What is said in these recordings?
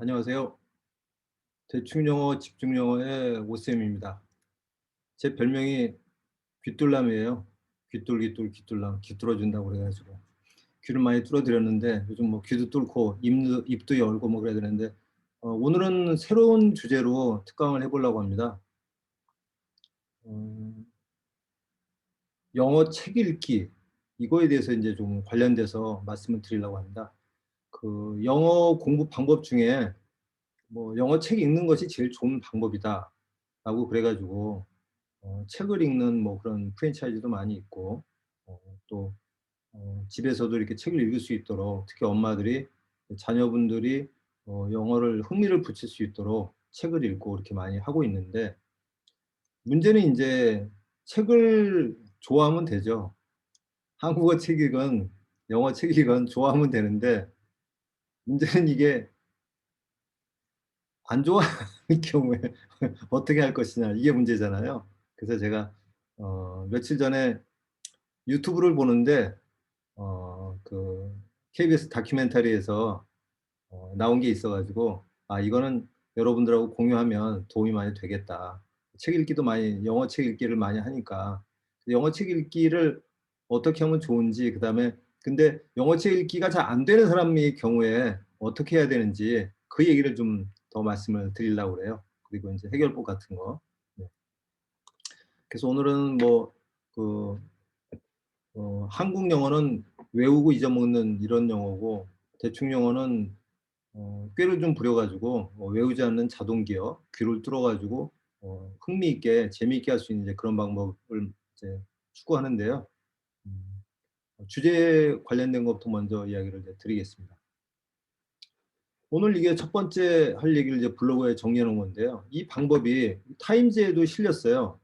안녕하세요. 대충영어, 집중영어의 오쌤입니다. 제 별명이 귀뚫남이에요. 귀뚫귀뚫 귀뚫남, 귀 뚫어준다고 그래가지고 귀를 많이 뚫어드렸는데 요즘 뭐 귀도 뚫고 입도 열고 뭐 그래야 되는데 오늘은 새로운 주제로 특강을 해보려고 합니다. 어, 영어 책 읽기 이거에 대해서 이제 좀 관련돼서 말씀을 드리려고 합니다. 그 영어 공부 방법 중에 뭐 영어 책 읽는 것이 제일 좋은 방법이다라고 그래가지고 책을 읽는 뭐 그런 프랜차이즈도 많이 있고 어, 또 집에서도 이렇게 책을 읽을 수 있도록 특히 엄마들이 자녀분들이 영어를 흥미를 붙일 수 있도록 책을 읽고 이렇게 많이 하고 있는데 문제는 이제 책을 좋아하면 되죠. 한국어 책이건 영어 책이건 좋아하면 되는데 문제는 이게 안 좋아하는 경우에 어떻게 할 것이냐 이게 문제잖아요. 그래서 제가 며칠 전에 유튜브를 보는데 그 KBS 다큐멘터리에서 나온 게 있어가지고 아 이거는 여러분들하고 공유하면 도움이 많이 되겠다. 책 읽기도 많이 영어 책 읽기를 많이 하니까 영어 책 읽기를 어떻게 하면 좋은지 그다음에 근데 영어 책 읽기가 잘 안 되는 사람의 경우에 어떻게 해야 되는지 그 얘기를 좀 더 말씀을 드리려고 그래요. 그리고 이제 해결법 같은 거. 네. 그래서 오늘은 뭐그 한국 영어는 외우고 잊어먹는 이런 영어고 대충 영어는 꾀를 좀 부려가지고 외우지 않는 자동 기억, 귀를 뚫어가지고 흥미있게 재미있게 할 수 있는 이제 그런 방법을 이제 추구하는데요. 음, 주제에 관련된 것부터 먼저 이야기를 이제 드리겠습니다. 오늘 이게 첫 번째 할 얘기를 이제 블로그에 정리해 놓은 건데요. 이 방법이 타임즈에도 실렸어요.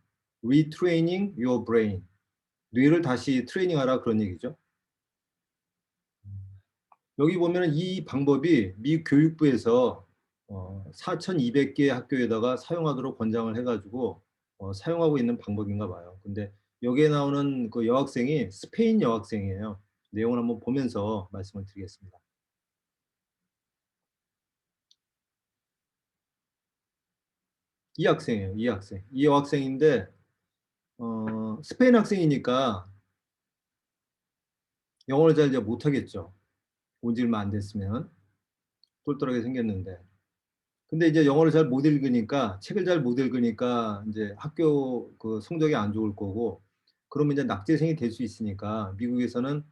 Retraining your brain. 뇌를 다시 트레이닝하라 그런 얘기죠. 여기 보면은 이 방법이 미 교육부에서 4,200개 학교에다가 사용하도록 권장을 해가지고 사용하고 있는 방법인가 봐요. 근데 여기에 나오는 그 여학생이 스페인 여학생이에요. 내용을 한번 보면서 말씀을 드리겠습니다. 이 학생이에요. 이 학생. 이 여학생인데 스페인 학생이니까 영어를 잘 이제 못하겠죠. 온 지 얼마 안 됐으면 똘똘하게 생겼는데 근데 이제 영어를 잘 못 읽으니까 책을 잘 못 읽으니까 이제 학교 그 성적이 안 좋을 거고 그러면 이제 낙제생이 될 수 있으니까 미국에서는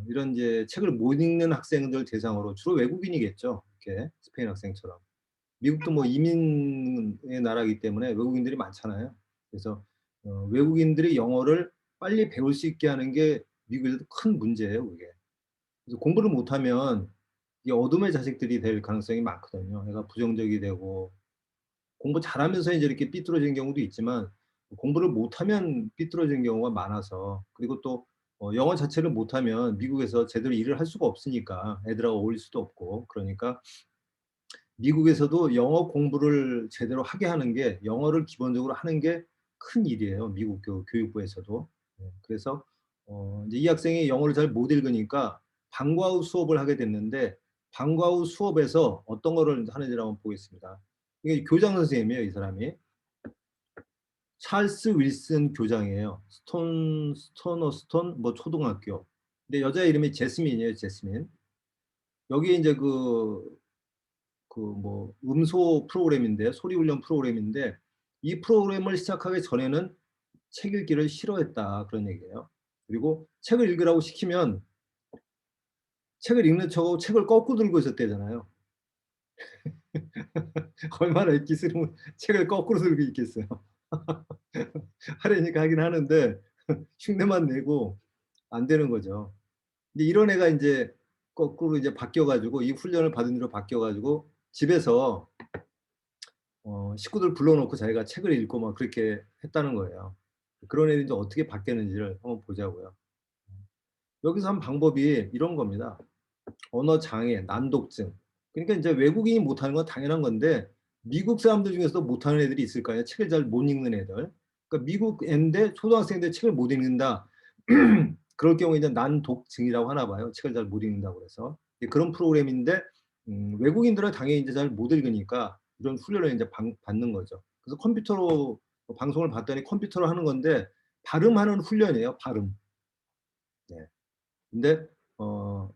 이런 이제 책을 못 읽는 학생들 대상으로 주로 외국인이겠죠. 이렇게 스페인 학생처럼 미국도 뭐 이민의 나라이기 때문에 외국인들이 많잖아요. 그래서 외국인들이 영어를 빨리 배울 수 있게 하는 게 미국에서도 큰 문제예요, 그게. 그래서 공부를 못하면 이 어둠의 자식들이 될 가능성이 많거든요. 애가 부정적이 되고 공부 잘하면서 이제 이렇게 삐뚤어지는 경우도 있지만 공부를 못하면 삐뚤어지는 경우가 많아서 그리고 또 영어 자체를 못하면 미국에서 제대로 일을 할 수가 없으니까 애들하고 어울릴 수도 없고 그러니까 미국에서도 영어 공부를 제대로 하게 하는 게 영어를 기본적으로 하는 게 큰 일이에요. 미국 교육부에서도. 그래서 이제 이 학생이 영어를 잘 못 읽으니까 방과 후 수업을 하게 됐는데 방과 후 수업에서 어떤 거를 하는지 한번 보겠습니다. 이게 교장 선생님이에요, 이 사람이. 찰스 윌슨 교장이에요. 스톤 뭐 초등학교. 근데 여자 이름이 제스민이에요, 제스민. 여기 이제 그 뭐 음소 프로그램인데 소리 훈련 프로그램인데 이 프로그램을 시작하기 전에는 책 읽기를 싫어했다 그런 얘기예요. 그리고 책을 읽으라고 시키면 책을 읽는 척하고 책을 거꾸로 들고 있었대잖아요. 얼마나 읽기 싫으면 책을 거꾸로 들고 있겠어요. 하려니까 하긴 하는데 흉내만 내고 안 되는 거죠. 근데 이런 애가 이제 거꾸로 이제 바뀌어가지고 이 훈련을 받은 뒤로 바뀌어가지고 집에서 식구들 불러놓고 자기가 책을 읽고 막 그렇게 했다는 거예요. 그런 애들이 이제 어떻게 바뀌었는지를 한번 보자고요. 여기서 한 방법이 이런 겁니다. 언어 장애, 난독증. 그러니까 이제 외국인이 못하는 건 당연한 건데 미국 사람들 중에서도 못하는 애들이 있을 거 아니에요. 책을 잘 못 읽는 애들. 그러니까 미국 애인데 초등학생인데 책을 못 읽는다. 그럴 경우에 이제 난독증이라고 하나 봐요. 책을 잘 못 읽는다고 그래서 그런 프로그램인데 외국인들은 당연히 이제 잘 못 읽으니까 이런 훈련을 이제 받는 거죠. 그래서 컴퓨터로 방송을 봤더니 컴퓨터로 하는 건데 발음하는 훈련이에요, 발음. 네. 근데 어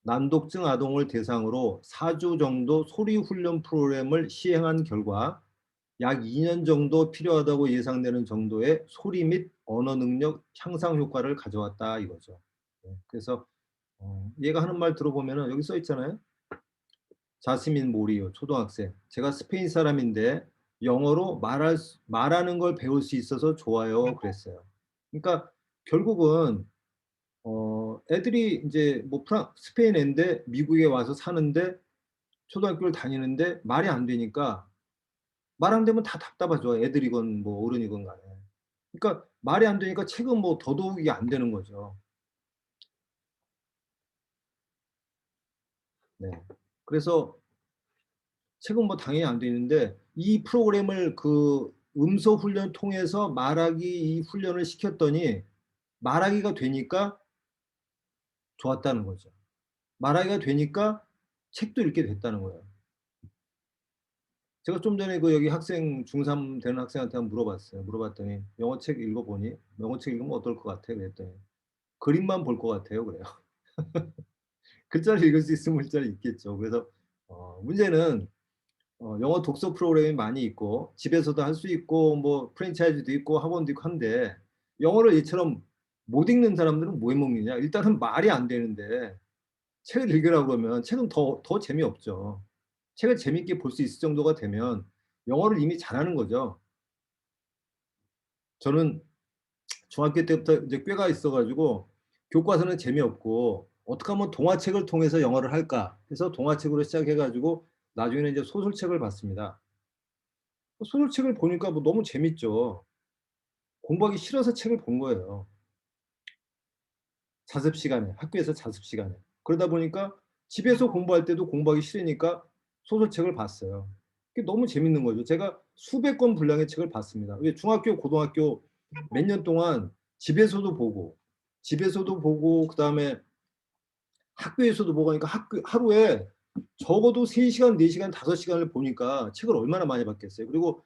난독증 아동을 대상으로 4주 정도 소리 훈련 프로그램을 시행한 결과 약 2년 정도 필요하다고 예상되는 정도의 소리 및 언어 능력 향상 효과를 가져왔다 이거죠. 네. 그래서 얘가 하는 말 들어보면은 여기 써 있잖아요. 자스민 모리오 초등학생. 제가 스페인 사람인데 영어로 말하는 걸 배울 수 있어서 좋아요. 그랬어요. 그러니까 결국은 애들이 이제 뭐 스페인 애인데 미국에 와서 사는데 초등학교를 다니는데 말이 안 되니까 말 안 되면 다 답답하죠. 애들이건 뭐 어른이건 간에. 그러니까 말이 안 되니까 책은 뭐 더더욱이 안 되는 거죠. 네. 그래서 책은 뭐 당연히 안 되는데 이 프로그램을 그 음소 훈련 통해서 말하기 이 훈련을 시켰더니 말하기가 되니까 좋았다는 거죠. 말하기가 되니까 책도 읽게 됐다는 거예요. 제가 좀 전에 그 여기 학생 중3 되는 학생한테 한번 물어봤어요. 물어봤더니 "영어 책 읽어보니? 영어 책 읽으면 어떨 것 같아?" 그랬더니 "그림만 볼 것 같아요." 그래요. 글자를 읽을 수 있으면 글자를 읽겠죠. 그래서 문제는 영어 독서 프로그램이 많이 있고 집에서도 할 수 있고 뭐 프랜차이즈도 있고 학원도 있고 한데 영어를 얘처럼 못 읽는 사람들은 뭐 해 먹느냐. 일단은 말이 안 되는데 책을 읽으라고 그러면 책은 더 재미없죠. 책을 재밌게 볼 수 있을 정도가 되면 영어를 이미 잘하는 거죠. 저는 중학교 때부터 이제 꾀가 있어 가지고 교과서는 재미없고 '어떻게 하면 동화책을 통해서 영어를 할까?' 해서 동화책으로 시작해 가지고 나중에는 이제 소설책을 봤습니다. 소설책을 보니까 뭐 너무 재밌죠. 공부하기 싫어서 책을 본 거예요. 자습 시간에, 학교에서 자습 시간에. 그러다 보니까 집에서 공부할 때도 공부하기 싫으니까 소설책을 봤어요. 그게 너무 재밌는 거죠. 제가 수백 권 분량의 책을 봤습니다. 왜 중학교, 고등학교 몇 년 동안 집에서도 보고 그다음에 학교에서도 보고 하니까 하루에 적어도 3 시간, 4 시간, 5 시간을 보니까 책을 얼마나 많이 봤겠어요. 그리고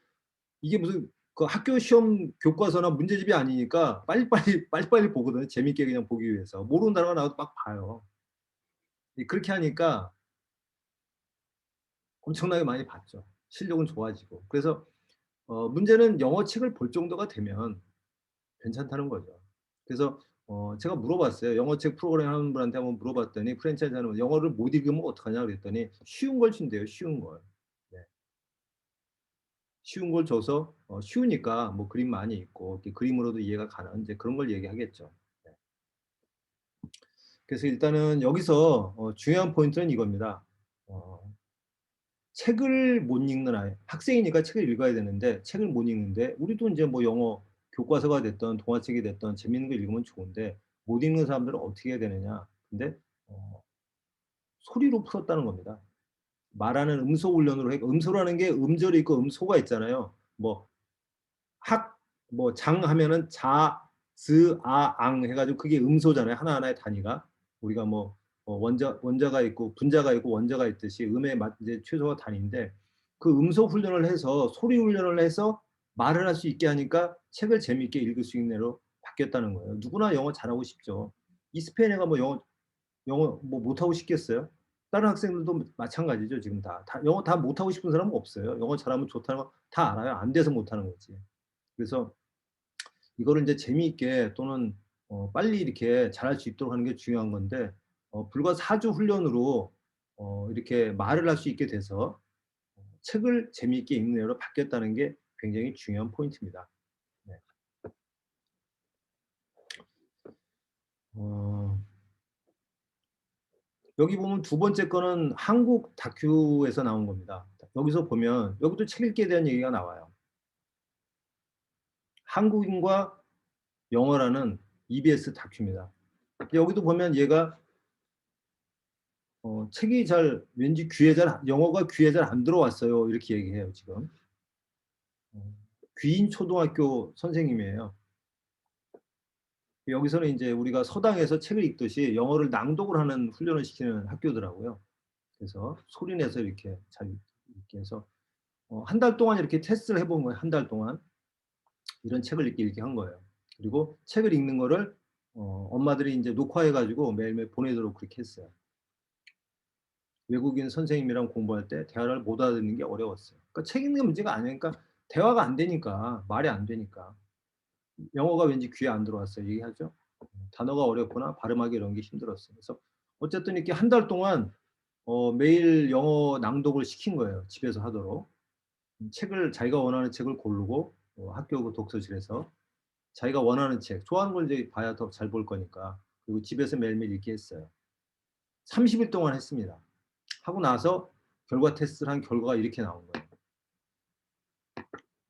이게 무슨 그 학교 시험 교과서나 문제집이 아니니까 빨리빨리 보거든요. 재밌게 그냥 보기 위해서. 모르는 단어가 나와도 막 봐요. 그렇게 하니까 엄청나게 많이 봤죠. 실력은 좋아지고. 그래서 문제는 영어 책을 볼 정도가 되면 괜찮다는 거죠. 그래서 제가 물어봤어요. 영어 책 프로그램 하는 분한테 한번 물어봤더니 프랜차이즈 하는 분 "영어를 못 읽으면 어떡하냐?" 그랬더니 쉬운 걸 준대요, 쉬운 걸. 네. 쉬운 걸 줘서 쉬우니까 뭐 그림 많이 있고 이렇게 그림으로도 이해가 가는 인제 그런 걸 얘기하겠죠. 네. 그래서 일단은 여기서 중요한 포인트는 이겁니다. 어 책을 못 읽는 아이 학생이니까 책을 읽어야 되는데 책을 못 읽는데 우리도 인제 뭐 영어 교과서가 됐든 동화책이 됐든 재밌는 거 읽으면 좋은데 못 읽는 사람들은 어떻게 해야 되느냐. 근데 어 소리로 풀었다는 겁니다. 말하는 음소 훈련으로 해 음소라는 게 음절이 있고 음소가 있잖아요. 뭐 학 뭐 장 하면은 자, 즈, 아, 앙 해 가지고 그게 음소잖아요, 하나하나의 단위가. 우리가 뭐 원자가 있고 분자가 있고 원자가 있듯이 음의 이제 최소화 단위인데 그 음소 훈련을 해서 소리 훈련을 해서 말을 할 수 있게 하니까 책을 재미있게 읽을 수 있는 애로 바뀌었다는 거예요. 누구나 영어 잘하고 싶죠. 이 스페인 애가 뭐 영어 뭐 못하고 싶겠어요? 다른 학생들도 마찬가지죠, 지금 다. 영어 다 못하고 싶은 사람은 없어요. 영어 잘하면 좋다는 거 다 알아요. 안 돼서 못하는 거지. 그래서 이거를 인제 재미있게 또는 빨리 이렇게 잘할 수 있도록 하는 게 중요한 건데 불과 4주 훈련으로 이렇게 말을 할 수 있게 돼서 책을 재미있게 읽는 애로 바뀌었다는 게 굉장히 중요한 포인트입니다. 네. 어 여기 보면 두 번째 거는 한국 다큐에서 나온 겁니다. 여기서 보면 여기도 책 읽기에 대한 얘기가 나와요. 한국인과 영어라는 EBS 다큐입니다. 여기도 보면 얘가 책이 잘 왠지 귀에 잘 영어가 귀에 잘 안 들어왔어요. 이렇게 얘기해요 지금. 어 귀인 초등학교 선생님이에요. 여기서는 인제 우리가 서당에서 책을 읽듯이 영어를 낭독을 하는 훈련을 시키는 학교더라고요. 그래서 소리 내서 이렇게 잘 읽게 해서 한 달 동안 이렇게 테스트를 해 본 거예요. 한 달 동안 이런 책을 읽게 한 거예요. 그리고 책을 읽는 거를 엄마들이 인제 녹화해 가지고 매일매일 보내도록 그렇게 했어요. 외국인 선생님이랑 공부할 때 대화를 못 알아듣는 게 어려웠어요. 그러니까 책 읽는 게 문제가 아니에요. 그러니까 대화가 안 되니까, 말이 안 되니까. 영어가 왠지 귀에 안 들어왔어요. 얘기하죠. 단어가 어렵거나 발음하기 이런 게 힘들었어요. 그래서 어쨌든 이렇게 한 달 동안 매일 영어 낭독을 시킨 거예요, 집에서 하도록. 책을 자기가 원하는 책을 고르고 학교 그 독서실에서 자기가 원하는 책, 좋아하는 걸 이제 봐야 더 잘 볼 거니까. 그리고 집에서 매일매일 읽게 했어요. 30일 동안 했습니다. 하고 나서 결과 테스트를 한 결과가 이렇게 나온 거예요.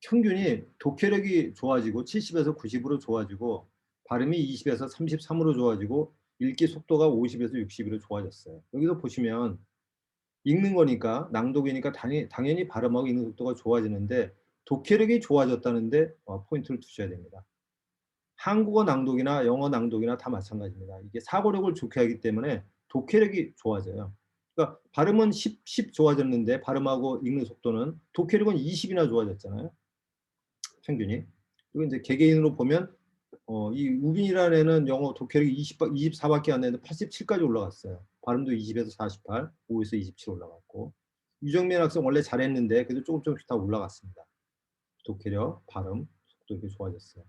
평균이 독해력이 좋아지고 70에서 90으로 좋아지고 발음이 20에서 33으로 좋아지고 읽기 속도가 50에서 60으로 좋아졌어요. 여기서 보시면 읽는 거니까 낭독이니까 당연히 발음하고 읽는 속도가 좋아지는데 독해력이 좋아졌다는데 포인트를 두셔야 됩니다. 한국어 낭독이나 영어 낭독이나 다 마찬가지입니다. 이게 사고력을 좋게 하기 때문에 독해력이 좋아져요. 그러니까 발음은 10 좋아졌는데 발음하고 읽는 속도는 독해력은 20이나 좋아졌잖아요, 평균이. 그리고 인제 개개인으로 보면 이 우빈이라는 애는 영어 독해력이 24 밖에 안 되는데 87 까지 올라갔어요. 발음도 20에서 48, 5에서 27 올라갔고. 유정민 학생 원래 잘했는데 그래도 쪼금씩 다 올라갔습니다. 독해력, 발음, 속도 이렇게 좋아졌어요.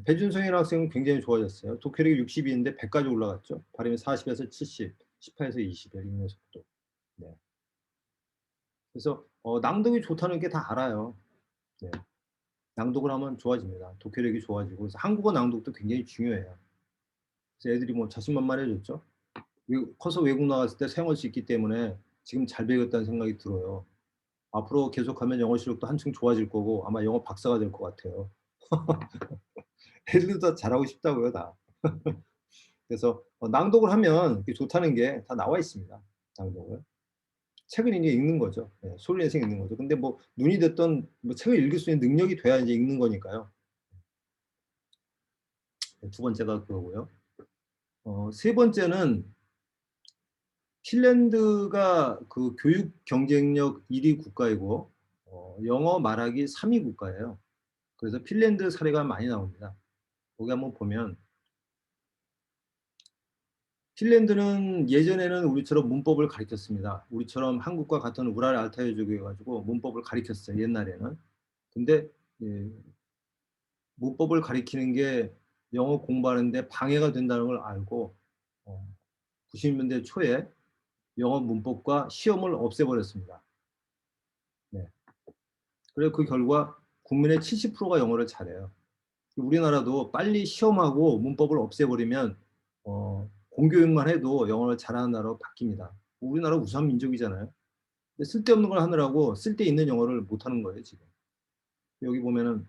배준성이라는 학생은 굉장히 좋아졌어요. 독해력이 60 인데 100 까지 올라갔죠. 발음이 40에서 70, 18에서 20 읽는 속도. 네. 그래서 낭독이 좋다는 게 다 알아요. 네. 낭독을 하면 좋아집니다. 독해력이 좋아지고 그래서 한국어 낭독도 굉장히 중요해요. 그래서 애들이 뭐 자신만만해졌죠. 커서 외국 나갔을 때 사용할 수 있기 때문에 지금 잘 배웠다는 생각이 들어요. 앞으로 계속하면 영어 실력도 한층 좋아질 거고 아마 영어 박사가 될 것 같아요. 애들도 다 잘하고 싶다고요, 다. 그래서 낭독을 하면 그게 좋다는 게 다 나와 있습니다, 낭독을. 책을 이제 읽는 거죠. 예, 소리 내서 읽는 거죠. 근데 뭐 눈이 됐든 뭐 책을 읽을 수 있는 능력이 돼야 이제 읽는 거니까요. 두 번째가 그거고요. 세 번째는 핀란드가 그 교육 경쟁력 1위 국가이고 영어 말하기 3위 국가예요. 그래서 핀란드 사례가 많이 나옵니다. 거기 한번 보면 핀란드는 예전에는 우리처럼 문법을 가르쳤습니다. 우리처럼 한국과 같은 우랄 알타이족이어 가지고 문법을 가르쳤어요, 옛날에는. 근데 예, 문법을 가리키는 게 영어 공부하는 데 방해가 된다는 걸 알고 90 년대 초에 영어 문법과 시험을 없애 버렸습니다. 네. 그래서 그 결과 국민의 70%가 영어를 잘해요. 우리나라도 빨리 시험하고 문법을 없애버리면 공교육만 해도 영어를 잘하는 나라로 바뀝니다. 우리나라 우수한 민족이잖아요. 근데 쓸데없는 걸 하느라고 쓸데있는 영어를 못하는 거예요, 지금. 여기 보면은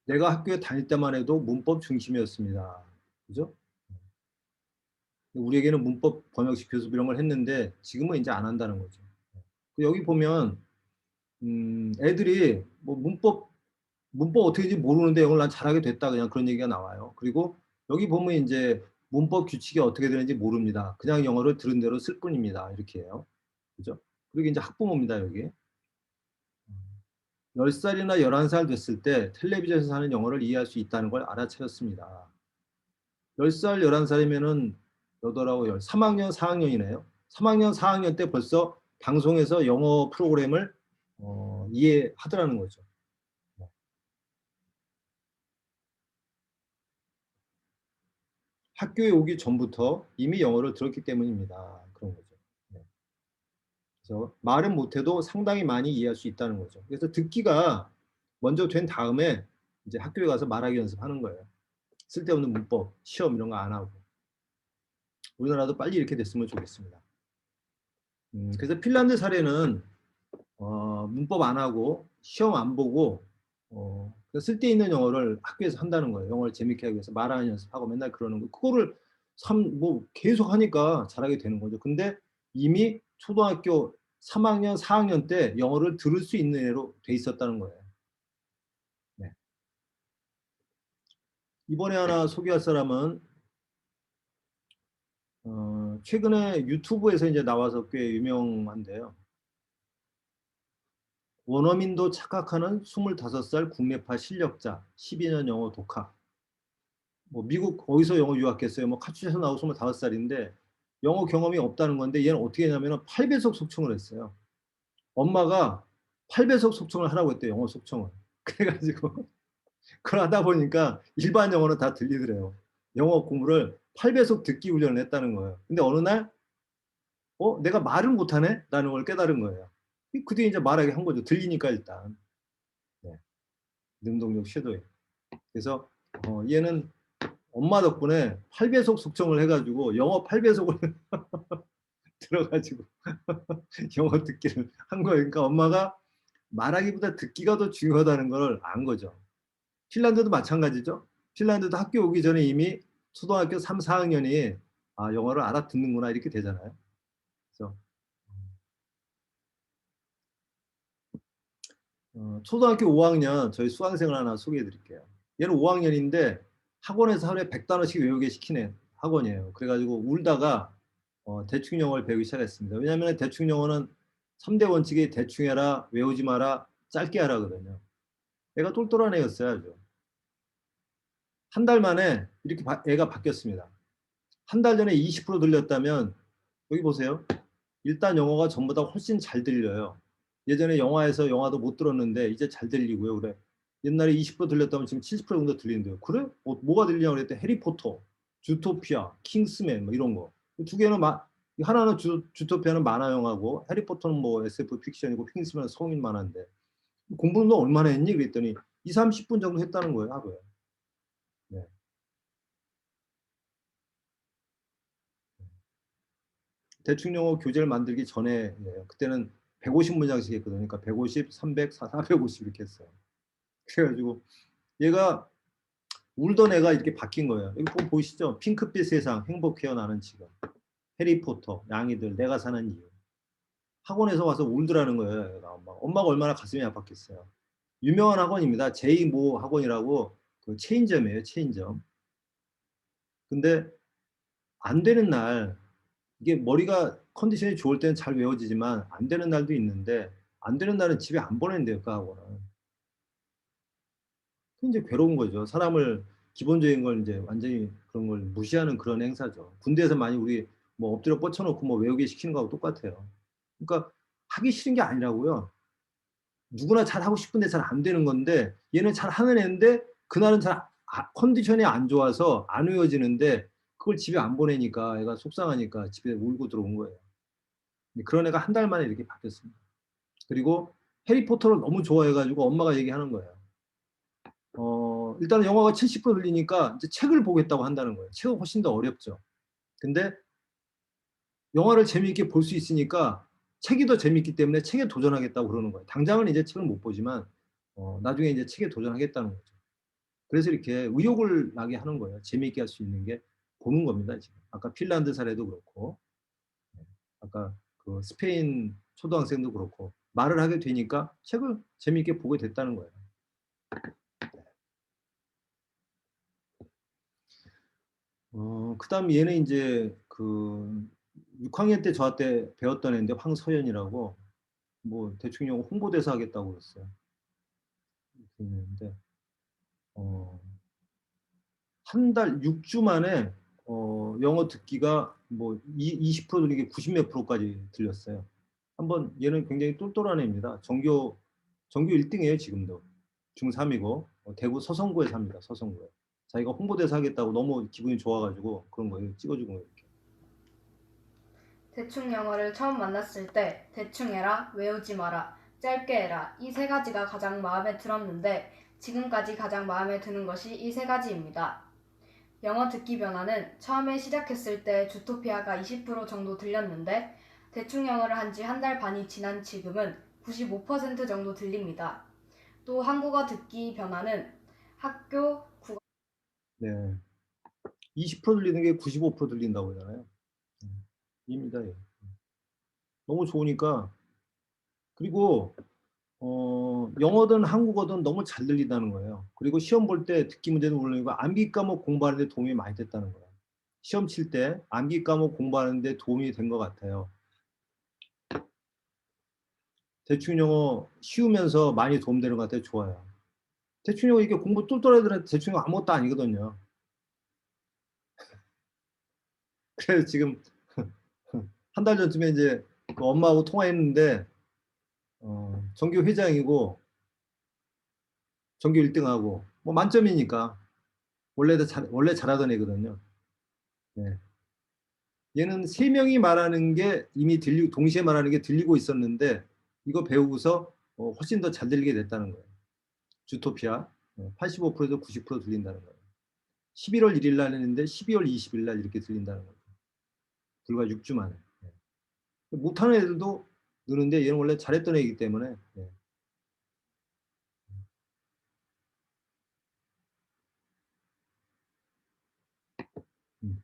내가 학교에 다닐 때만 해도 문법 중심이었습니다. 그죠? 우리에게는 문법 번역식 교습 이런 걸 했는데 지금은 이제 안 한다는 거죠. 여기 보면 애들이 뭐 문법 어떻게인지 모르는데 영어를 난 잘하게 됐다 그냥 그런 얘기가 나와요. 그리고 여기 보면 인제 문법 규칙이 어떻게 되는지 모릅니다. 그냥 영어를 들은 대로 쓸 뿐입니다. 이렇게 해요. 그죠? 그리고 인제 학부모입니다, 여기. 10 살이나 11살 됐을 때 텔레비전에서 하는 영어를 이해할 수 있다는 걸 알아차렸습니다. 10 살, 11 살이면은 8하고 3 학년, 4 학년이네요. 3 학년, 4 학년 때 벌써 방송에서 영어 프로그램을 이해하더라는 거죠. 네. 학교에 오기 전부터 이미 영어를 들었기 때문입니다. 그런 거죠. 네. 그래서 말은 못해도 상당히 많이 이해할 수 있다는 거죠. 그래서 듣기가 먼저 된 다음에 이제 학교에 가서 말하기 연습하는 거예요. 쓸데없는 문법, 시험 이런 거 안 하고. 우리나라도 빨리 이렇게 됐으면 좋겠습니다. 그래서 핀란드 사례는 문법 안 하고 시험 안 보고 그 쓸데있는 영어를 학교에서 한다는 거예요. 영어를 재밌게 하기 위해서 말하는 연습하고 맨날 그러는 거. 그거를 뭐 계속 하니까 잘하게 되는 거죠. 근데 이미 초등학교 3 학년, 4 학년 때 영어를 들을 수 있는 애로 돼 있었다는 거예요. 네. 이번에 하나 소개할 사람은 최근에 유튜브에서 이제 나와서 꽤 유명한데요. 원어민도 착각하는 25살 국내파 실력자, 12년 영어 독학. 뭐 미국 어디서 영어 유학했어요? 뭐 카츠에서 나오고 25살인데 영어 경험이 없다는 건데 얘는 어떻게 했냐면 8배속 속청을 했어요. 엄마가 8배속 속청을 하라고 했대요. 영어 속청을. 그래가지고 그걸 하다 보니까 일반 영어는 다 들리더래요. 영어 공부를 8배속 듣기 훈련을 했다는 거예요. 근데 어느 날 내가 말을 못하네? 라는 걸 깨달은 거예요. 그 뒤에 이제 말하게 한 거죠. 들리니까 일단. 네. 능동적 섀도잉. 그래서 얘는 엄마 덕분에 8배속 숙청을 해가지고 영어 8배속을 들어가지고 영어 듣기를 한 거예요. 그러니까 엄마가 말하기보다 듣기가 더 중요하다는 걸 안 거죠. 핀란드도 마찬가지죠. 핀란드도 학교 오기 전에 이미 초등학교 3, 4학년이 영어를 알아듣는구나 이렇게 되잖아요. 그래서 초등학교 5학년 저희 수강생을 하나 소개해 드릴게요. 얘는 5학년인데 학원에서 하루에 100단어씩 외우게 시키는 학원이에요. 그래가지고 울다가 대충 영어를 배우기 시작했습니다. 왜냐하면 대충 영어는 3대 원칙이 대충 해라, 외우지 마라, 짧게 하라거든요. 애가 똘똘한 애였어요. 아주. 한 달 만에 이렇게 애가 바뀌었습니다. 한 달 전에 20% 들렸다면 여기 보세요. 일단 영어가 전보다 훨씬 잘 들려요. 예전에 영화에서 영화도 못 들었는데 이제 잘 들리고요. 그래. 옛날에 20% 들렸다면 지금 70% 정도 들리는데요. 그래? 뭐가 들리냐고 그랬더니 해리포터, 주토피아, 킹스맨 뭐 이런 거. 두 개는 하나는 주토피아는 만화 영화고 해리포터는 뭐 SF 픽션이고 킹스맨은 성인 만화인데 공부는 너 얼마나 했니? 그랬더니 2, 30분 정도 했다는 거예요. 하루에. 네. 대충 영어 교재를 만들기 전에 그때는 150문장씩 했거든요. 그러니까 150, 300, 450 이렇게 했어요. 그래가지고 얘가 울던 애가 이렇게 바뀐 거예요. 여기 보이시죠? 핑크빛 세상, 행복해요 나는 지금. 해리포터, 양이들, 내가 사는 이유. 학원에서 와서 울더라는 거예요. 얘가 엄마가 얼마나 가슴이 아팠겠어요. 유명한 학원입니다. 제이모 학원이라고 그 체인점이에요. 체인점. 근데 안 되는 날 이게 머리가 컨디션이 좋을 때는 잘 외워지지만 안 되는 날도 있는데 안 되는 날은 집에 안 보낸대요. 그 학원은. 이제 괴로운 거죠. 사람을 기본적인 걸 이제 완전히 그런 걸 무시하는 그런 행사죠. 군대에서 많이 우리 뭐 엎드려 뻗쳐놓고 뭐 외우게 시키는 거하고 똑같아요. 그러니까 하기 싫은 게 아니라고요. 누구나 잘 하고 싶은데 잘 안 되는 건데 얘는 잘 하는 애인데 그날은 컨디션이 안 좋아서 안 외워지는데 그걸 집에 안 보내니까 애가 속상하니까 집에 울고 들어온 거예요. 그런 애가 한 달 만에 이렇게 바뀌었습니다. 그리고 해리포터를 너무 좋아해가지고 엄마가 얘기하는 거예요. 일단은 영화가 70% 들리니까 이제 책을 보겠다고 한다는 거예요. 책은 훨씬 더 어렵죠. 근데 영화를 재미있게 볼 수 있으니까 책이 더 재밌기 때문에 책에 도전하겠다고 그러는 거예요. 당장은 이제 책을 못 보지만 나중에 이제 책에 도전하겠다는 거죠. 그래서 이렇게 의욕을 나게 하는 거예요. 재미있게 할 수 있는 게 보는 겁니다. 지금. 아까 핀란드 사례도 그렇고 아까 그 스페인 초등학생도 그렇고 말을 하게 되니까 책을 재미있게 보게 됐다는 거예요. 그다음 얘는 이제 그 6학년 때 저한테 배웠던 애인데 황서연이라고 뭐 대충 영어 홍보대사 하겠다고 그랬어요. 그랬는데 한 달 6주 만에 영어 듣기가 뭐 20% 들리게 90 몇 프로까지 들렸어요. 한번 얘는 굉장히 똘똘한 애입니다. 전교 1등이에요 지금도. 중3이고 대구 서성구에 삽니다. 서성구에. 자기가 홍보대사 하겠다고 너무 기분이 좋아가지고 그런 거예요. 찍어주고 이렇게. 대충 영어를 처음 만났을 때 대충 해라, 외우지 마라, 짧게 해라 이 세 가지가 가장 마음에 들었는데 지금까지 가장 마음에 드는 것이 이 세 가지입니다. 영어 듣기 변화는 처음에 시작했을 때 주토피아가 20% 정도 들렸는데 대충 영어를 한 지 한 달 반이 지난 지금은 95% 정도 들립니다. 또 한국어 듣기 변화는 학교 국어 네. 20% 들리는 게 95% 들린다고 하잖아요. 입니다. 예. 너무 좋으니까 그리고 영어든 한국어든 너무 잘 들린다는 거예요. 그리고 시험 볼 때 듣기 문제는 물론이고 암기 과목 공부하는데 도움이 많이 됐다는 거예요. 시험 칠 때 암기 과목 공부하는 데 도움이 된 것 같아요. 대충 영어 쉬우면서 많이 도움되는 것 같아요. 좋아요. 대충 영어 이게 공부 똘똘한 애들한테 대충 영어 아무것도 아니거든요. 그래서 지금 한 달 전쯤에 이제 그 엄마하고 통화했는데 전교 회장이고 전교 1등하고 뭐 만점이니까 원래 잘하던 애거든요. 네. 얘는 세 명이 말하는 게 이미 동시에 말하는 게 들리고 있었는데 이거 배우고서 훨씬 더 잘 들리게 됐다는 거예요. 주토피아 85%에서 90% 들린다는 거예요. 11월 1일 날 했는데 12월 20일 날 이렇게 들린다는 거예요. 불과 6주 만에. 네. 못하는 애들도 느는데 얘는 원래 잘했던 애이기 때문에 네. 음.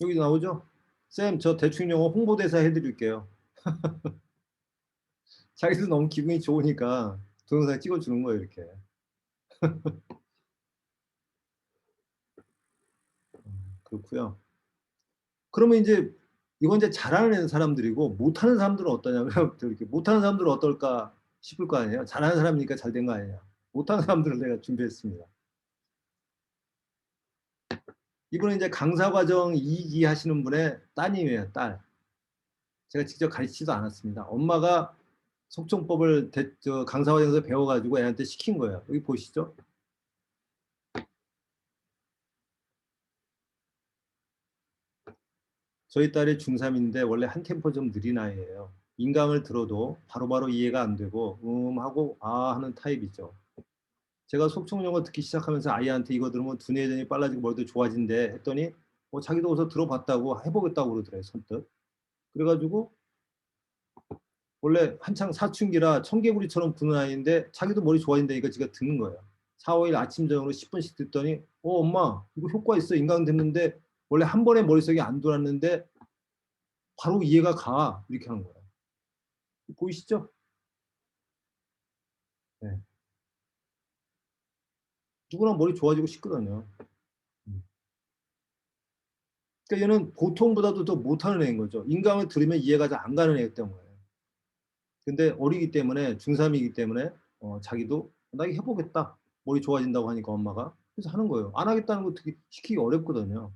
여기 나오죠? 쌤, 저 대충 영어 홍보대사 해드릴게요. 자기도 너무 기분이 좋으니까 동영상 찍어주는 거예요, 이렇게. 그렇고요. 그러면 이제 이건 이제 잘하는 사람들이고 못하는 사람들은 어떠냐면 이렇게 못하는 사람들은 어떨까 싶을 거 아니에요. 잘하는 사람이니까 잘 된 거 아니냐. 못하는 사람들을 내가 준비했습니다. 이분은 이제 강사과정 2기 하시는 분의 따님이에요, 딸. 제가 직접 가르치지도 않았습니다. 엄마가 속정법을 강사과정에서 배워가지고 애한테 시킨 거예요. 여기 보시죠. 저희 딸이 중3인데 원래 한 템포 좀 느린 아이예요. 인강을 들어도 바로바로 이해가 안 되고 하고 아 하는 타입이죠. 제가 속성 영어 듣기 시작하면서 아이한테 이거 들으면 두뇌 회전이 빨라지고 머리도 좋아진대 했더니 자기도 어디서 들어봤다고 해보겠다고 그러더래요. 선뜻. 그래가지고 원래 한창 사춘기라 청개구리처럼 부는 아이인데 자기도 머리 좋아진다니까 지가 듣는 거예요. 4, 5일 아침 저녁으로 10분씩 듣더니 엄마 이거 효과 있어. 인강 듣는데 원래 한 번에 머릿속에 안 돌았는데 바로 이해가 가. 이렇게 하는 거예요. 보이시죠? 네. 누구나 머리 좋아지고 싶거든요. 그러니까 얘는 보통보다도 더 못하는 애인 거죠. 인강을 들으면 이해가 잘 안 가는 애기 때문에. 근데 어리기 때문에 중3이기 때문에 자기도 나 이거 해보겠다. 머리 좋아진다고 하니까 엄마가. 그래서 하는 거예요. 안 하겠다는 거 되게 시키기 어렵거든요.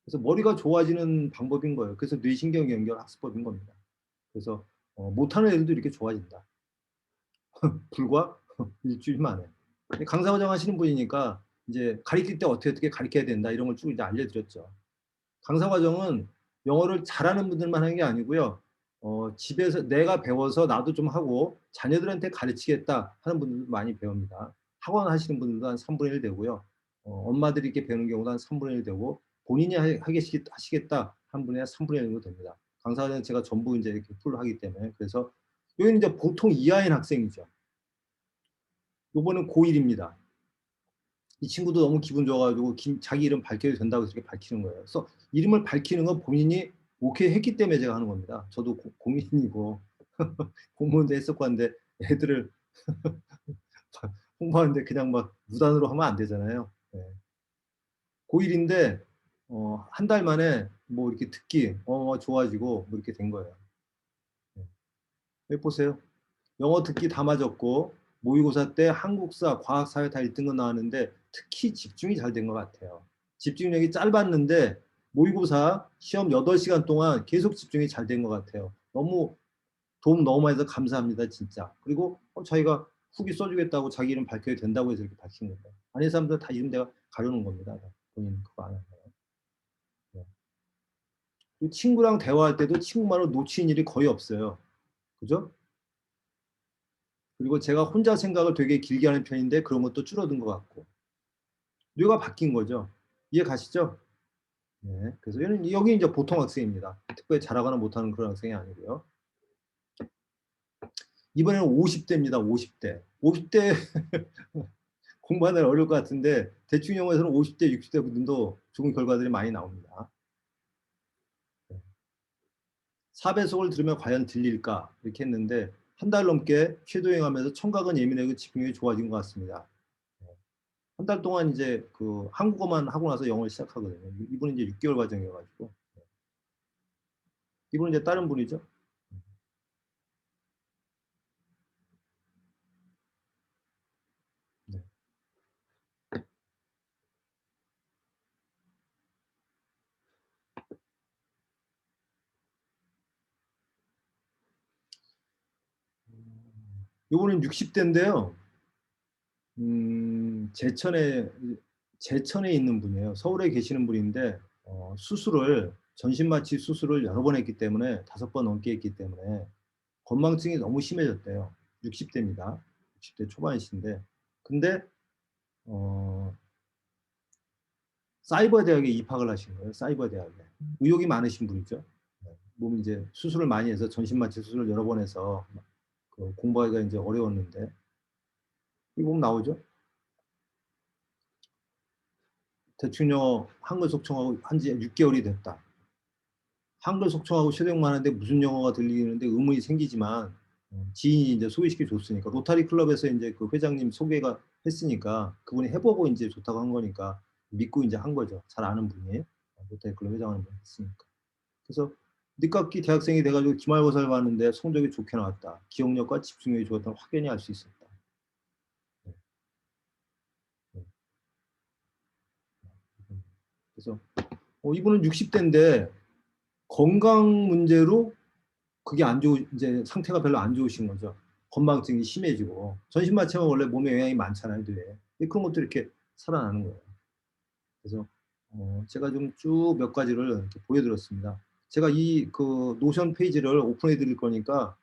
그래서 머리가 좋아지는 방법인 거예요. 그래서 뇌신경 연결 학습법인 겁니다. 그래서 못하는 애들도 이렇게 좋아진다. 불과 일주일 만에. 강사과정 하시는 분이니까 이제 가르칠 때 어떻게 가르쳐야 된다 이런 걸 쭉 이제 알려드렸죠. 강사과정은 영어를 잘하는 분들만 하는 게 아니고요. 집에서 내가 배워서 나도 좀 하고 자녀들한테 가르치겠다 하는 분들도 많이 배웁니다. 학원 하시는 분들도 한 3분의 1 되고요. 엄마들이 이렇게 배우는 경우도 한 3분의 1 되고 본인이 하시겠다 한 분의 3분의 1 정도 됩니다. 강사과정은 제가 전부 이제 이렇게 풀로 하기 때문에 그래서 여기는 이제 보통 이하인 학생이죠. 요거는 고1입니다. 이 친구도 너무 기분 좋아가지고 자기 이름 밝혀도 된다고 해서 이렇게 밝히는 거예요. 그래서 이름을 밝히는 건 본인이 오케이 했기 때문에 제가 하는 겁니다. 저도 공인이고 공무원도 했었고 한데 애들을 홍보하는데 그냥 막 무단으로 하면 안 되잖아요. 네. 고1인데 한 달 만에 뭐 이렇게 듣기 좋아지고 뭐 이렇게 된 거예요. 네. 여기 보세요. 영어 듣기 다 맞았고 모의고사 때 한국사, 과학사회 다 1등급 나왔는데 특히 집중이 잘 된 것 같아요. 집중력이 짧았는데 모의고사 시험 8시간 동안 계속 집중이 잘 된 것 같아요. 도움 너무 많이 해서 감사합니다. 진짜. 그리고 자기가 후기 써주겠다고 자기 이름 밝혀야 된다고 해서 이렇게 밝힌 겁니다. 아닌 사람들 다 이름 내가 가려놓은 겁니다. 본인 그거 안 하고요. 네. 친구랑 대화할 때도 친구 말을 놓치는 일이 거의 없어요. 그죠? 그리고 제가 혼자 생각을 되게 길게 하는 편인데 그런 것도 줄어든 것 같고 뇌가 바뀐 거죠. 이해 가시죠? 네. 그래서 여기 이제 보통 학생입니다. 특별히 잘하거나 못하는 그런 학생이 아니고요. 이번에는 50대입니다. 50대. 50대 공부하는 어려울 것 같은데 대충 영어에서는 50대, 60대 분들도 좋은 결과들이 많이 나옵니다. 4배속을 들으면 과연 들릴까? 이렇게 했는데 한 달 넘게 쉐도잉하면서 청각은 예민하고 집중력이 좋아진 것 같습니다. 한 달 동안 이제 그 한국어만 하고 나서 영어를 시작하거든요. 이분은 이제 6개월 과정이어가지고. 이분은 이제 다른 분이죠. 네. 이분은 60대인데요. 제천에 있는 분이에요. 서울에 계시는 분인데 수술을 전신마취 수술을 여러 번 했기 때문에 5번 넘게 했기 때문에 건망증이 너무 심해졌대요. 60대입니다. 60대 초반이신데 근데 사이버 대학에 입학을 하신 거예요. 사이버 대학에 의욕이 많으신 분이죠. 몸 이제 수술을 많이 해서 전신마취 수술을 여러 번 해서 그 공부하기가 이제 어려웠는데 이 보면 나오죠. 대충 영어 한글 속청하고 한지 6개월이 됐다. 한글 속청하고 실력만 하는데 무슨 영어가 들리는데 의문이 생기지만 지인이 이제 소개시켜 줬으니까 로타리 클럽에서 이제 그 회장님 소개가 했으니까 그분이 해보고 이제 좋다고 한 거니까 믿고 이제 한 거죠. 잘 아는 분이 로타리 클럽 회장을 했으니까. 그래서 늦깎이 대학생이 돼가지고 기말고사를 봤는데 성적이 좋게 나왔다. 기억력과 집중력이 좋았다는 확연히 알 수 있었다. 네. 네. 그래서 이분은 60대인데 건강 문제로 그게 안 좋은 이제 상태가 별로 안 좋으신 거죠. 건망증이 심해지고 전신마취는 원래 몸에 영향이 많잖아요, 뇌에. 그런 것도 이렇게 살아나는 거예요. 그래서 제가 좀 쭉 몇 가지를 이렇게 보여드렸습니다. 제가 이 그 노션 페이지를 오픈해 드릴 거니까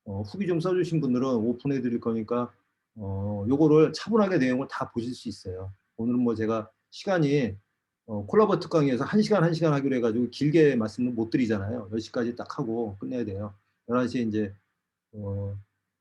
후기 좀 써주신 분들은 오픈해 드릴 거니까 요거를 차분하게 내용을 다 보실 수 있어요. 오늘은 뭐 제가 시간이 콜라보 특강에서 1시간 1시간 하기로 해가지고 길게 말씀을 못 드리잖아요. 10시까지 딱 하고 끝내야 돼요. 11시에 이제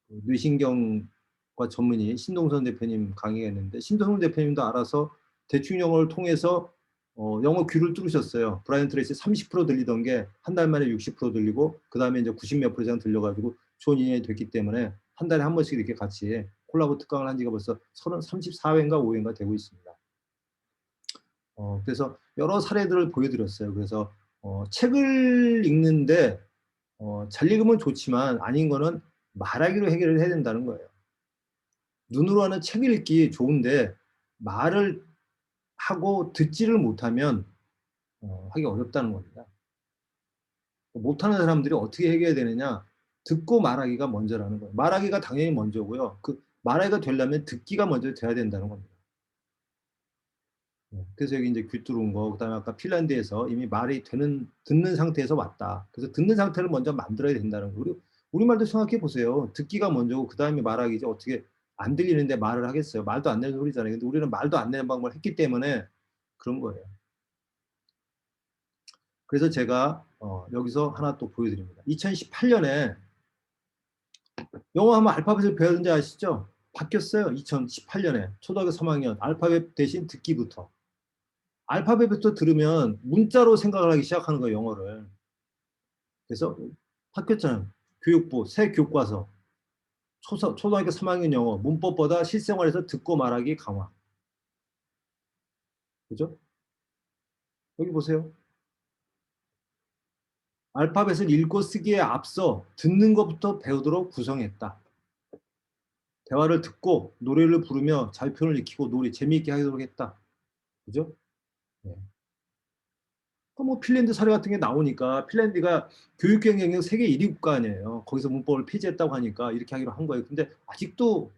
뇌신경과 전문의 신동선 대표님 강의가 있는데 신동선 대표님도 알아서 대충 영어를 통해서 영어 귀를 뚫으셨어요. 브라이언 트레이시 30% 들리던 게 한 달 만에 60% 들리고 그 다음에 이제 90몇 % 이상 들려가지고 좋은 인연이 됐기 때문에 한 달에 한 번씩 이렇게 같이 콜라보 특강을 한 지가 벌써 34회인가 5회인가 되고 있습니다. 그래서 여러 사례들을 보여드렸어요. 그래서 책을 읽는데 잘 읽으면 좋지만 아닌 거는 말하기로 해결을 해야 된다는 거예요. 눈으로 하는 책 읽기 좋은데 말을 하고 듣지를 못하면 하기 어렵다는 겁니다. 못하는 사람들이 어떻게 해결해야 되느냐? 듣고 말하기가 먼저라는 거예요. 말하기가 당연히 먼저고요. 그 말하기가 되려면 듣기가 먼저 돼야 된다는 겁니다. 그래서 여기 이제 귀 뚫은 거, 그다음에 아까 핀란드에서 이미 말이 듣는 상태에서 왔다. 그래서 듣는 상태를 먼저 만들어야 된다는 거. 우리말도 생각해 보세요. 듣기가 먼저고 그다음에 말하기지 어떻게 안 들리는데 말을 하겠어요. 말도 안 되는 소리잖아요. 근데 우리는 말도 안 되는 방법을 했기 때문에 그런 거예요. 그래서 제가 여기서 하나 또 보여드립니다. 2018년에 영어 하면 알파벳을 배웠는지 아시죠? 바뀌었어요. 2018년에 초등학교 3학년 알파벳 대신 듣기부터. 알파벳부터 들으면 문자로 생각을 하기 시작하는 거예요, 영어를. 그래서 바뀌었잖아요. 교육부 새 교과서 초등학교 3학년 영어 문법보다 실생활에서 듣고 말하기 강화. 그죠? 여기 보세요. 알파벳을 읽고 쓰기에 앞서 듣는 것부터 배우도록 구성했다. 대화를 듣고 노래를 부르며 자유표현을 익히고 노래 재미있게 하도록 했다. 그죠? 네. 뭐 핀란드 사례 같은 게 나오니까 핀란드가 교육경쟁력 세계 1위 국가 아니에요. 거기서 문법을 폐지했다고 하니까 이렇게 하기로 한 거예요. 근데 아직도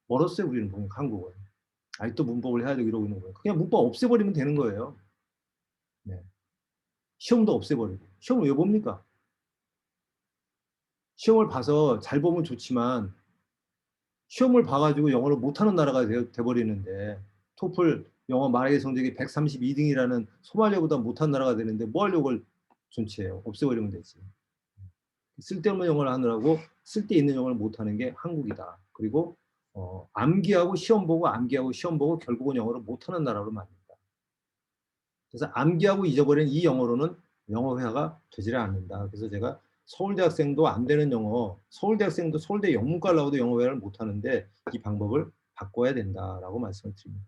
멀었어요. 우리는 한국은. 아직도 문법을 해야 되고 이러고 있는 거예요. 그냥 문법 없애버리면 되는 거예요. 네. 시험도 없애버리고. 시험을 왜 봅니까? 시험을 봐서 잘 보면 좋지만 시험을 봐가지고 영어를 못하는 나라가 돼버리는데 토플 영어 말하기 성적이 132등이라는 소말려보다 못한 나라가 되는데 뭐 하려고 존치해요. 없애버리면 되지. 쓸데없는 영어를 하느라고 쓸데있는 영어를 못하는 게 한국이다. 그리고 암기하고 시험 보고 암기하고 시험 보고 결국은 영어를 못하는 나라로 만든다. 그래서 암기하고 잊어버린 이 영어로는 영어 회화가 되지를 않는다. 그래서 제가 서울대 학생도 안 되는 영어, 서울대 학생도 서울대 영문과를 나와도 영어 회화를 못하는데 이 방법을 바꿔야 된다라고 말씀을 드립니다.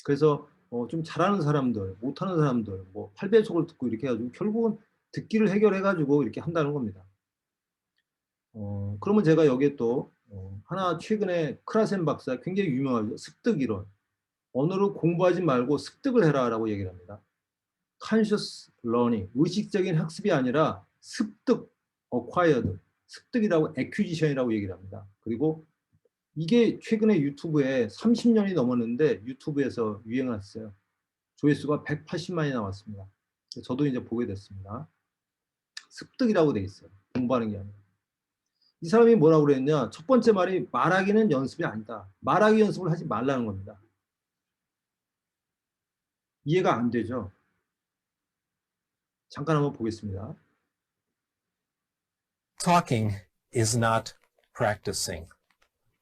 그래서 좀 잘하는 사람들, 못하는 사람들, 뭐 8배속을 듣고 이렇게 해가지고 결국은 듣기를 해결해가지고 이렇게 한다는 겁니다. 그러면 제가 여기에 또 하나 최근에 크라센 박사 굉장히 유명하죠. 습득 이론. 언어를 공부하지 말고 습득을 해라라고 얘기를 합니다. conscious learning, 의식적인 학습이 아니라 습득, acquired, 습득이라고 acquisition이라고 얘기를 합니다. 그리고 이게 최근에 유튜브에 30년이 넘었는데 유튜브에서 유행을 했어요. 조회수가 180만이 나왔습니다. 저도 이제 보게 됐습니다. 습득이라고 돼 있어요. 공부하는 게 아니라. 이 사람이 뭐라고 그랬냐? 첫 번째 말이 말하기는 연습이 아니다. 말하기 연습을 하지 말라는 겁니다. 이해가 안 되죠? 잠깐 한번 보겠습니다. Talking is not practicing.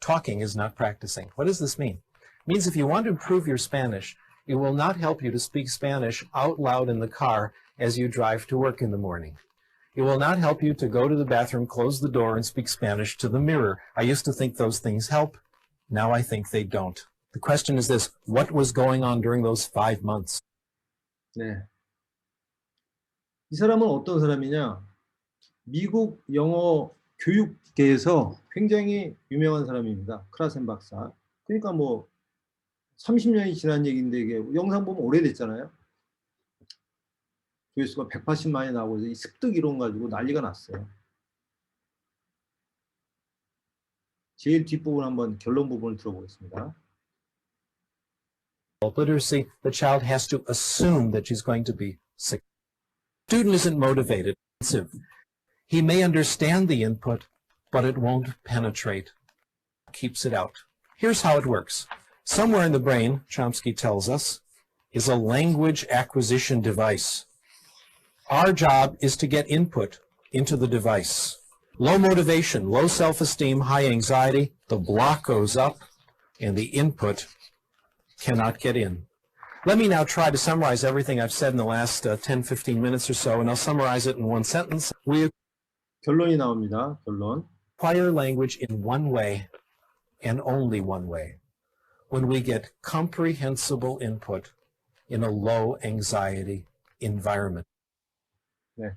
Talking is not practicing. What does this mean? It means if you want to improve your Spanish, it will not help you to speak Spanish out loud in the car as you drive to work in the morning. It will not help you to go to the bathroom, close the door, and speak Spanish to the mirror. I used to think those things help. Now I think they don't. The question is this: what was going on during those 5 months? 네. 이 사람은 어떤 사람이냐? 미국 영어 교육계에서 굉장히 유명한 사람입니다. 크라센 박사. 그러니까 뭐 30년이 지난 얘기인데 이게 영상 보면 오래됐잖아요. 조회수가 180만이 나오고 이 습득 이론 가지고 난리가 났어요. 제일 뒷부분 한번 결론 부분을 들어보겠습니다. Literacy, the child has to assume that she's going to be sick. Student isn't motivated. He may understand the input, but it won't penetrate. Keeps it out. Here's how it works. Somewhere in the brain, Chomsky tells us, is a language acquisition device. Our job is to get input into the device. Low motivation, low self-esteem, high anxiety, the block goes up and the input cannot get in. Let me now try to summarize everything I've said in the last 10, 15 minutes or so, and I'll summarize it in one sentence. We 결론이 나옵니다. 결론. acquire language in one way and only one way: when we get comprehensible input in a low anxiety environment. 네.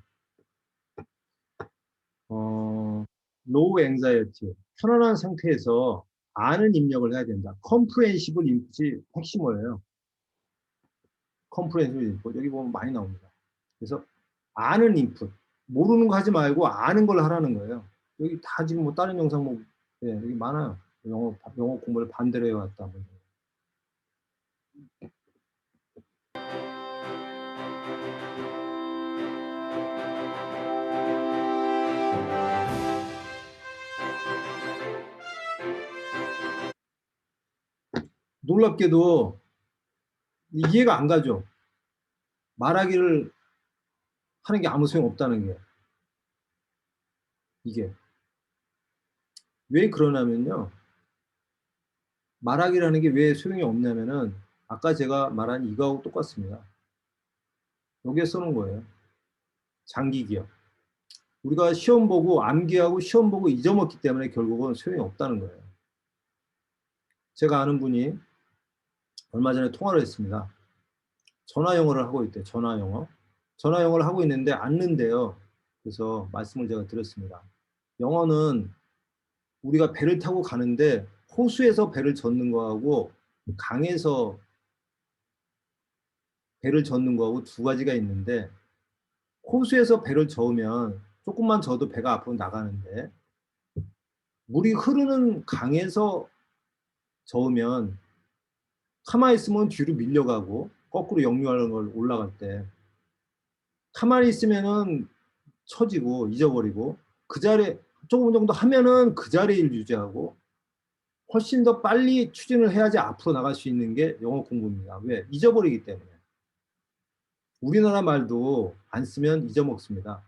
low anxiety, 편안한 상태에서 아는 입력을 해야 된다. comprehensible input이 핵심어예요. comprehensible input, 여기 보면 많이 나옵니다. 그래서 아는 input, 모르는 거 하지 말고 아는 걸 하라는 거예요. 여기 다 지금 뭐 다른 영상 뭐 여기 많아요. 영어 공부를 반대로 해왔다. 뭐. 놀랍게도 이해가 안 가죠. 말하기를 하는 게 아무 소용 없다는 게. 이게. 왜 그러냐면요. 말하기라는 게 왜 소용이 없냐면은 아까 제가 말한 이거하고 똑같습니다. 여기에 써놓은 거예요. 장기 기억. 우리가 시험 보고 암기하고 시험 보고 잊어먹기 때문에 결국은 소용이 없다는 거예요. 제가 아는 분이 얼마 전에 통화를 했습니다. 전화 영어를 하고 있대요. 전화 영어. 전화 영어를 하고 있는데 앉는데요. 그래서 말씀을 제가 드렸습니다. 영어는 우리가 배를 타고 가는데 호수에서 배를 젓는 거하고 강에서 배를 젓는 거하고 두 가지가 있는데, 호수에서 배를 저으면 조금만 저어도 배가 앞으로 나가는데 물이 흐르는 강에서 저으면 가만히 있으면 뒤로 밀려가고 거꾸로 역류하는 걸 올라갈 때 가만히 있으면은 처지고 잊어버리고 그 자리에 조금 정도 하면은 그 자리를 유지하고 훨씬 더 빨리 추진을 해야지 앞으로 나갈 수 있는 게 영어 공부입니다. 왜? 잊어버리기 때문에. 우리나라 말도 안 쓰면 잊어먹습니다.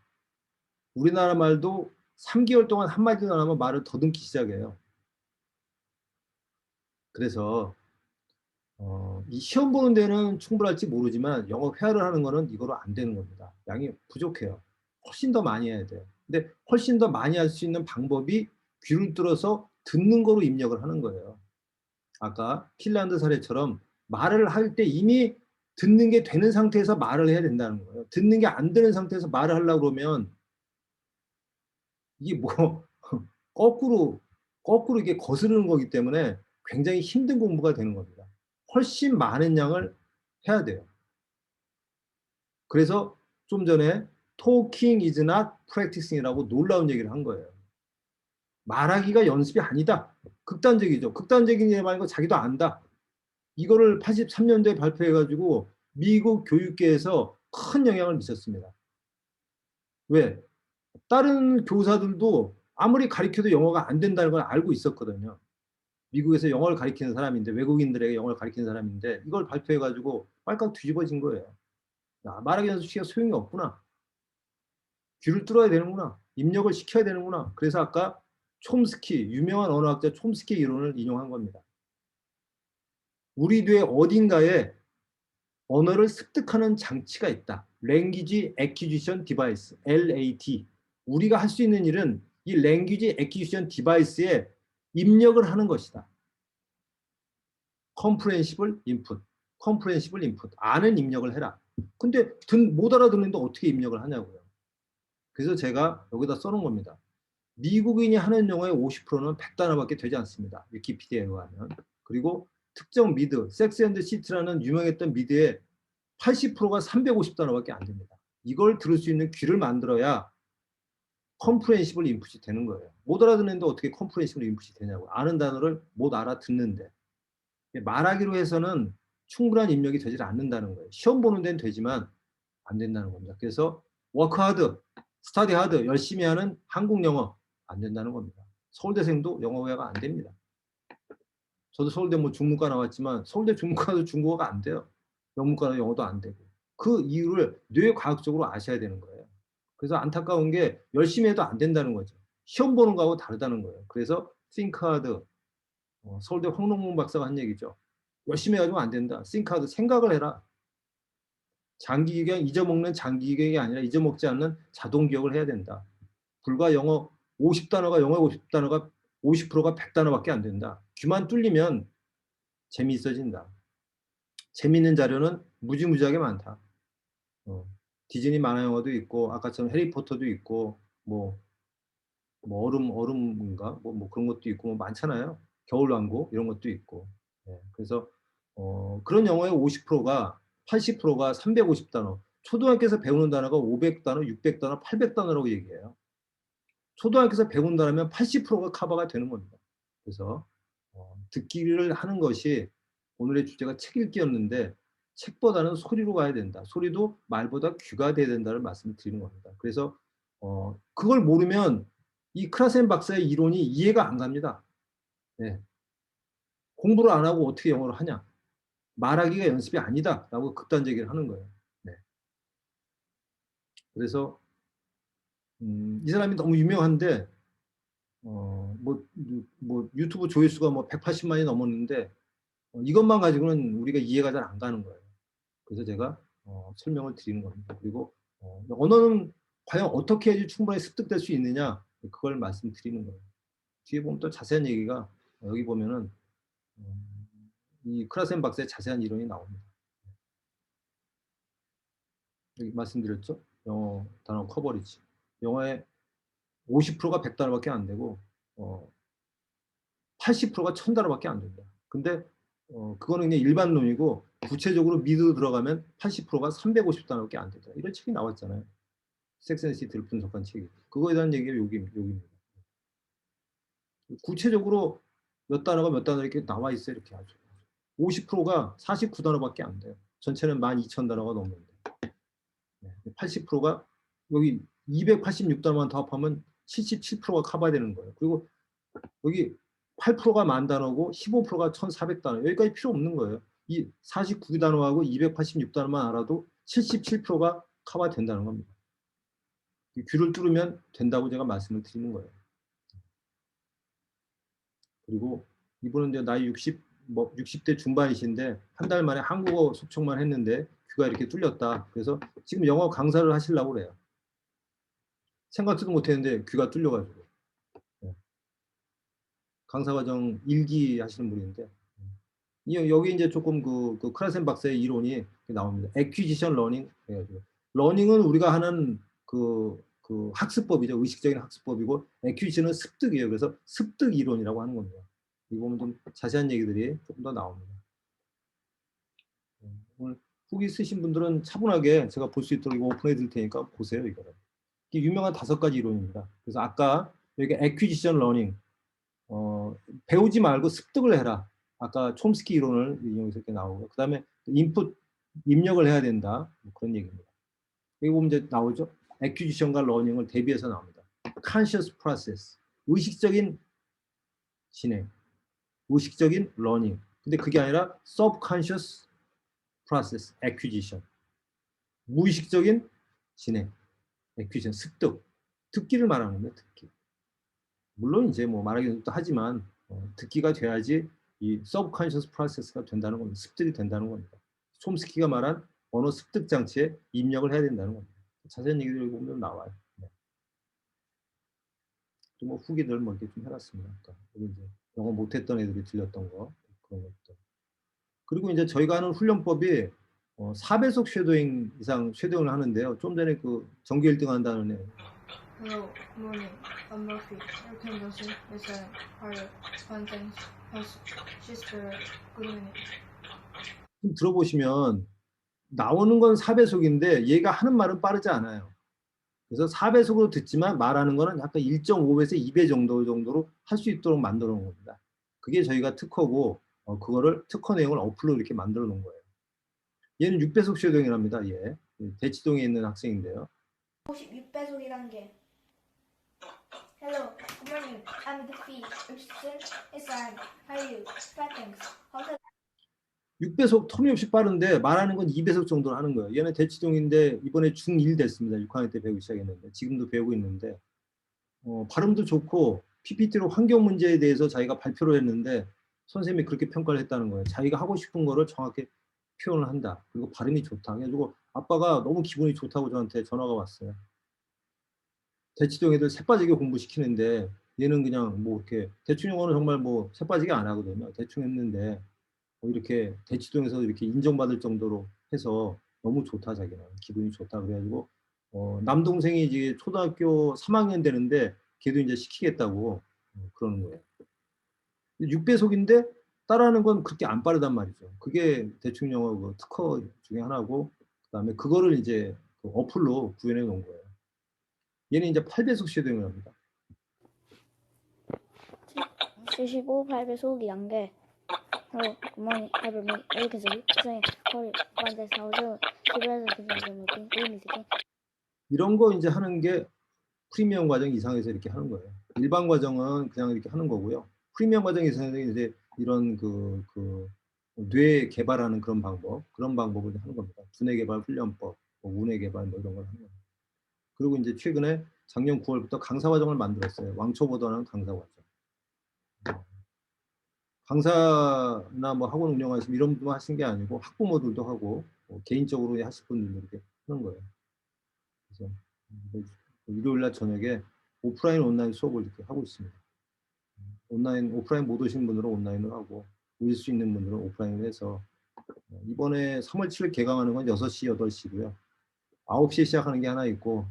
우리나라 말도 3개월 동안 한마디도 안 하면 말을 더듬기 시작해요. 그래서 이 시험 보는 데는 충분할지 모르지만 영어 회화를 하는 거는 이거로 안 되는 겁니다. 양이 부족해요. 훨씬 더 많이 해야 돼요. 근데 훨씬 더 많이 할 수 있는 방법이 귀를 뚫어서 듣는 거로 입력을 하는 거예요. 아까 핀란드 사례처럼 말을 할 때 이미 듣는 게 되는 상태에서 말을 해야 된다는 거예요. 듣는 게 안 되는 상태에서 말을 하려고 그러면 이게 뭐 거꾸로 이게 거스르는 거기 때문에 굉장히 힘든 공부가 되는 겁니다. 훨씬 많은 양을 해야 돼요. 그래서 좀 전에 talking is not practicing이라고 놀라운 얘기를 한 거예요. 말하기가 연습이 아니다. 극단적이죠. 극단적인 얘기 말고 자기도 안다. 이거를 83년도에 발표해가지고 미국 교육계에서 큰 영향을 미쳤습니다. 왜? 다른 교사들도 아무리 가르쳐도 영어가 안 된다는 걸 알고 있었거든요. 미국에서 영어를 가르치는 사람인데, 외국인들에게 영어를 가르치는 사람인데 이걸 발표해가지고 빨갛 뒤집어진 거예요. 야, 말하기 연습시키가 소용이 없구나. 귀를 뚫어야 되는구나. 입력을 시켜야 되는구나. 그래서 아까 촘스키, 유명한 언어학자 촘스키 이론을 인용한 겁니다. 우리 뇌 어딘가에 언어를 습득하는 장치가 있다. Language Acquisition Device, LAD. 우리가 할 수 있는 일은 이 Language Acquisition Device에 입력을 하는 것이다. Comprehensible Input, Comprehensible Input. 아는 입력을 해라. 근데 못 알아듣는데 어떻게 입력을 하냐고요. 그래서 제가 여기다 써놓은 겁니다. 미국인이 하는 영어의 50%는 100단어밖에 되지 않습니다. 위키피디아에 의하면. 그리고 특정 미드, 섹스 앤드 시티라는 유명했던 미드의 80%가 350단어밖에 안 됩니다. 이걸 들을 수 있는 귀를 만들어야 컴프레hen시블 인풋이 되는 거예요. 못 알아듣는데 어떻게 컴프레hen시블 인풋이 되냐고. 아는 단어를 못 알아듣는데. 말하기로 해서는 충분한 입력이 되질 않는다는 거예요. 시험 보는 데는 되지만 안 된다는 겁니다. 그래서 워크 하드, 스타디 하드, 열심히 하는 한국 영어 안 된다는 겁니다. 서울대생도 영어회화가 안 됩니다. 저도 서울대 뭐 중문과 나왔지만 서울대 중문과도 중국어가 안 돼요. 영문과는 영어도 안 되고. 그 이유를 뇌과학적으로 아셔야 되는 거예요. 그래서 안타까운 게 열심히 해도 안 된다는 거죠. 시험 보는 거하고 다르다는 거예요. 그래서 think hard, 서울대 황롱문 박사가 한 얘기죠. 열심히 해가지고 안 된다. think hard, 생각을 해라. 장기 기억, 잊어먹는 장기 기억이 아니라 잊어먹지 않는 자동 기억을 해야 된다. 불과 영어 50단어가 영어 50단어가 50%가 100단어밖에 안 된다. 귀만 뚫리면 재미있어진다. 재미있는 자료는 무지무지하게 많다. 디즈니 만화 영화도 있고 아까처럼 해리포터도 있고 뭐 얼음인가 뭐 그런 것도 있고 뭐 많잖아요. 겨울왕국 이런 것도 있고. 네, 그래서 그런 영어의 50%가 80%가 350단어. 초등학교에서 배우는 단어가 500단어, 600단어, 800단어라고 얘기해요. 초등학교에서 배운다면 80%가 커버가 되는 겁니다. 그래서 듣기를 하는 것이 오늘의 주제가 책 읽기였는데 책보다는 소리로 가야 된다. 소리도 말보다 귀가 돼야 된다는 말씀을 드리는 겁니다. 그래서 그걸 모르면 이 크라센 박사의 이론이 이해가 안 갑니다. 네. 공부를 안 하고 어떻게 영어를 하냐. 말하기가 연습이 아니다. 라고 극단적으로 하는 거예요. 네. 그래서 이 사람이 너무 유명한데 뭐 유튜브 조회수가 뭐 180만이 넘었는데 이것만 가지고는 우리가 이해가 잘 안 가는 거예요. 그래서 제가 설명을 드리는 겁니다. 그리고 언어는 과연 어떻게 해야지 충분히 습득될 수 있느냐 그걸 말씀드리는 거예요. 뒤에 보면 또 자세한 얘기가 여기 보면은 이 크라센 박사의 자세한 이론이 나옵니다. 여기 말씀드렸죠? 영어 단어 커버리지. 영어의 50%가 100단어밖에 안 되고 80%가 1000단어밖에 안 된다. 근데 그거는 그냥 일반론이고 구체적으로 미드 들어가면 80%가 350단어밖에 안 된다. 이런 책이 나왔잖아요. 섹센시티를 분석한 책이. 그거에 대한 얘기가 여기입니다. 구체적으로 몇 단어가 몇 단어 이렇게 나와 있어요. 이렇게 아주. 50%가 49단어밖에 안 돼요. 전체는 12,000단어가 넘는데. 80%가 여기 286단어만 더 합하면 77%가 커버되는 거예요. 그리고 여기 8%가 만 단어고 15%가 1,400단어. 여기까지 필요 없는 거예요. 이 49단어하고 286단어만 알아도 77%가 커버된다는 겁니다. 귀를 뚫으면 된다고 제가 말씀을 드리는 거예요. 그리고 이분은 이제 나이 60대 중반이신데 한 달 만에 한국어 속청만 했는데 귀가 이렇게 뚫렸다. 그래서 지금 영어 강사를 하시려고 그래요. 생각지도 못했는데 귀가 뚫려가지고. 강사 과정 1기 하시는 분인데 여기 이제 조금 그 크라센 박사의 이론이 나옵니다. 액퀴지션 러닝 해가지고 러닝은 우리가 하는 그 학습법이죠. 의식적인 학습법이고 액퀴지션은 습득이에요. 그래서 습득 이론이라고 하는 겁니다. 이거 보면 좀 자세한 얘기들이 조금 더 나옵니다. 오늘 후기 쓰신 분들은 차분하게 제가 볼 수 있도록 이거 오픈해 드릴 테니까 보세요. 이거를. 이게 유명한 5가지 이론입니다. 그래서 아까 여기 액퀴지션 러닝 배우지 말고 습득을 해라. 아까 촘스키 이론을 이용해서 이렇게 나오고, 그 다음에 인풋 입력을 해야 된다. 뭐 그런 얘기입니다. 여기 보면 이제 나오죠. 액퀴지션과 러닝을 대비해서 나옵니다. conscious process, 의식적인 진행, 의식적인 러닝. 근데 그게 아니라 subconscious process, acquisition, 무의식적인 진행, acquisition, 습득, 듣기를 말하는 겁니다. 듣기. 물론 이제 뭐 말하기는 또 하지만 듣기가 돼야지 이 subconscious process가 된다는 겁니다. 습득이 된다는 겁니다. 촘스키가 말한 언어 습득 장치에 입력을 해야 된다는 겁니다. 자세한 얘기들 보면 나와요. 네. 또 뭐 후기들 뭐 이렇게 좀 해놨습니다. 그러니까 이제 영어 못했던 애들이 들렸던 거 그런 것들. 그리고 이제 저희가 하는 훈련법이 4배속 쉐도잉 이상 쉐도잉을 하는데요. 좀 전에 그 전교 1등 한다는 애. Hello, morning. I'm Murphy. Your tendency is a higher content has sister good evening. 좀 들어보시면 나오는 건 4배속인데 얘가 하는 말은 빠르지 않아요. 그래서 4배속으로 듣지만 말하는 거는 약간 1.5배에서 2배 정도로 할 수 있도록 만들어 놓은 겁니다. 그게 저희가 특허고 그거를 특허 내용을 어플로 이렇게 만들어 놓은 거예요. 얘는 6배속 쉐도잉이랍니다. 얘. 대치동에 있는 학생인데요. 56배속이란 게 Hello, good morning. I'm the fee. Your student is an how are you? Fine, thanks. How's it? 6배속 터무니없이 빠른데 말하는 건 2배속 정도로 하는 거예요. 얘는 대치동인데 이번에 중1 됐습니다. 6학년 때 배우기 시작했는데 지금도 배우고 있는데 발음도 좋고 PPT로 환경 문제에 대해서 자기가 발표를 했는데 선생님이 그렇게 평가를 했다는 거예요. 자기가 하고 싶은 거를 정확히 표현을 한다. 그리고 발음이 좋다. 그래가지고 아빠가 너무 기분이 좋다고 저한테 전화가 왔어요. 대치동 애들 새빠지게 공부시키는데 얘는 그냥 뭐 이렇게 대충 영어는 정말 뭐 새빠지게 안 하거든요. 대충 했는데 이렇게 대치동에서 이렇게 인정받을 정도로 해서 너무 좋다 자기는 기분이 좋다 그래가지고 남동생이 이제 초등학교 3학년 되는데 걔도 이제 시키겠다고 그러는 거예요. 6배속인데 따라하는 건 그렇게 안 빠르단 말이죠. 그게 대충 영어 그 특허 중에 하나고 그다음에 그거를 이제 그 어플로 구현해 놓은 거예요. 얘는 이제 8배속 쉐도잉을 합니다. 75, 8배속이란 게 Hello, good morning, everyone. 이렇게 해서 수행, 허리, 반대, 사오죠. 집에서 듣는 느낌, 이런 느낌. 이런 거 이제 하는 게 프리미엄 과정 이상에서 이렇게 하는 거예요. 일반 과정은 그냥 이렇게 하는 거고요. 프리미엄 과정 이상에서 이제 이런 뇌 개발하는 그런 방법을 하는 겁니다. 두뇌 개발 훈련법, 뭐 운뇌 개발 뭐 이런 걸 하는 겁니다. 그리고 이제 최근에 작년 9월부터 강사 과정을 만들었어요. 왕초보도하는 강사 과정. 강사나 뭐 학원 운영하시면 이런 분만 하신 게 아니고 학부모들도 하고 개인적으로 하실 분들도 이렇게 하는 거예요. 그래서 일요일 날 저녁에 오프라인 온라인 수업을 이렇게 하고 있습니다. 오프라인 못 오신 분들은 온라인을 하고 오실 수 있는 분들은 오프라인을 해서 이번에 3월 7일 개강하는 건 6시, 8시고요. 9시에 시작하는 게 하나 있고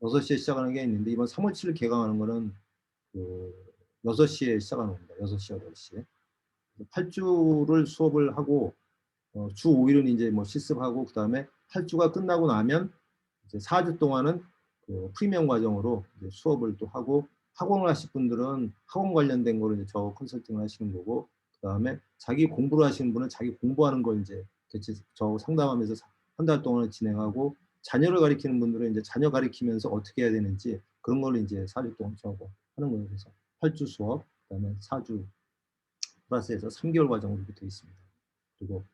6시에 시작하는 게 있는데 이번 3월 7일 개강하는 거는 그 6시에 시작하는 겁니다. 6시, 8시에. 8주를 수업을 하고 주 5일은 이제 뭐 실습하고 그다음에 8주가 끝나고 나면 이제 4주 동안은 그 프리미엄 과정으로 이제 수업을 또 하고 학원을 하실 분들은 학원 관련된 거를 이제 저 컨설팅을 하시는 거고 그다음에 자기 공부를 하시는 분은 자기 공부하는 걸 이제 같이 저 상담하면서 한 달 동안 진행하고 자녀를 가리키는 분들은 이제 자녀 가리키면서 어떻게 해야 되는지 그런 걸 이제 4주 동안 수업을 하는 거예요. 그래서 8주 수업 그다음에 4주 플러스해서 3개월 과정으로 이렇게 되어 있습니다. 그리고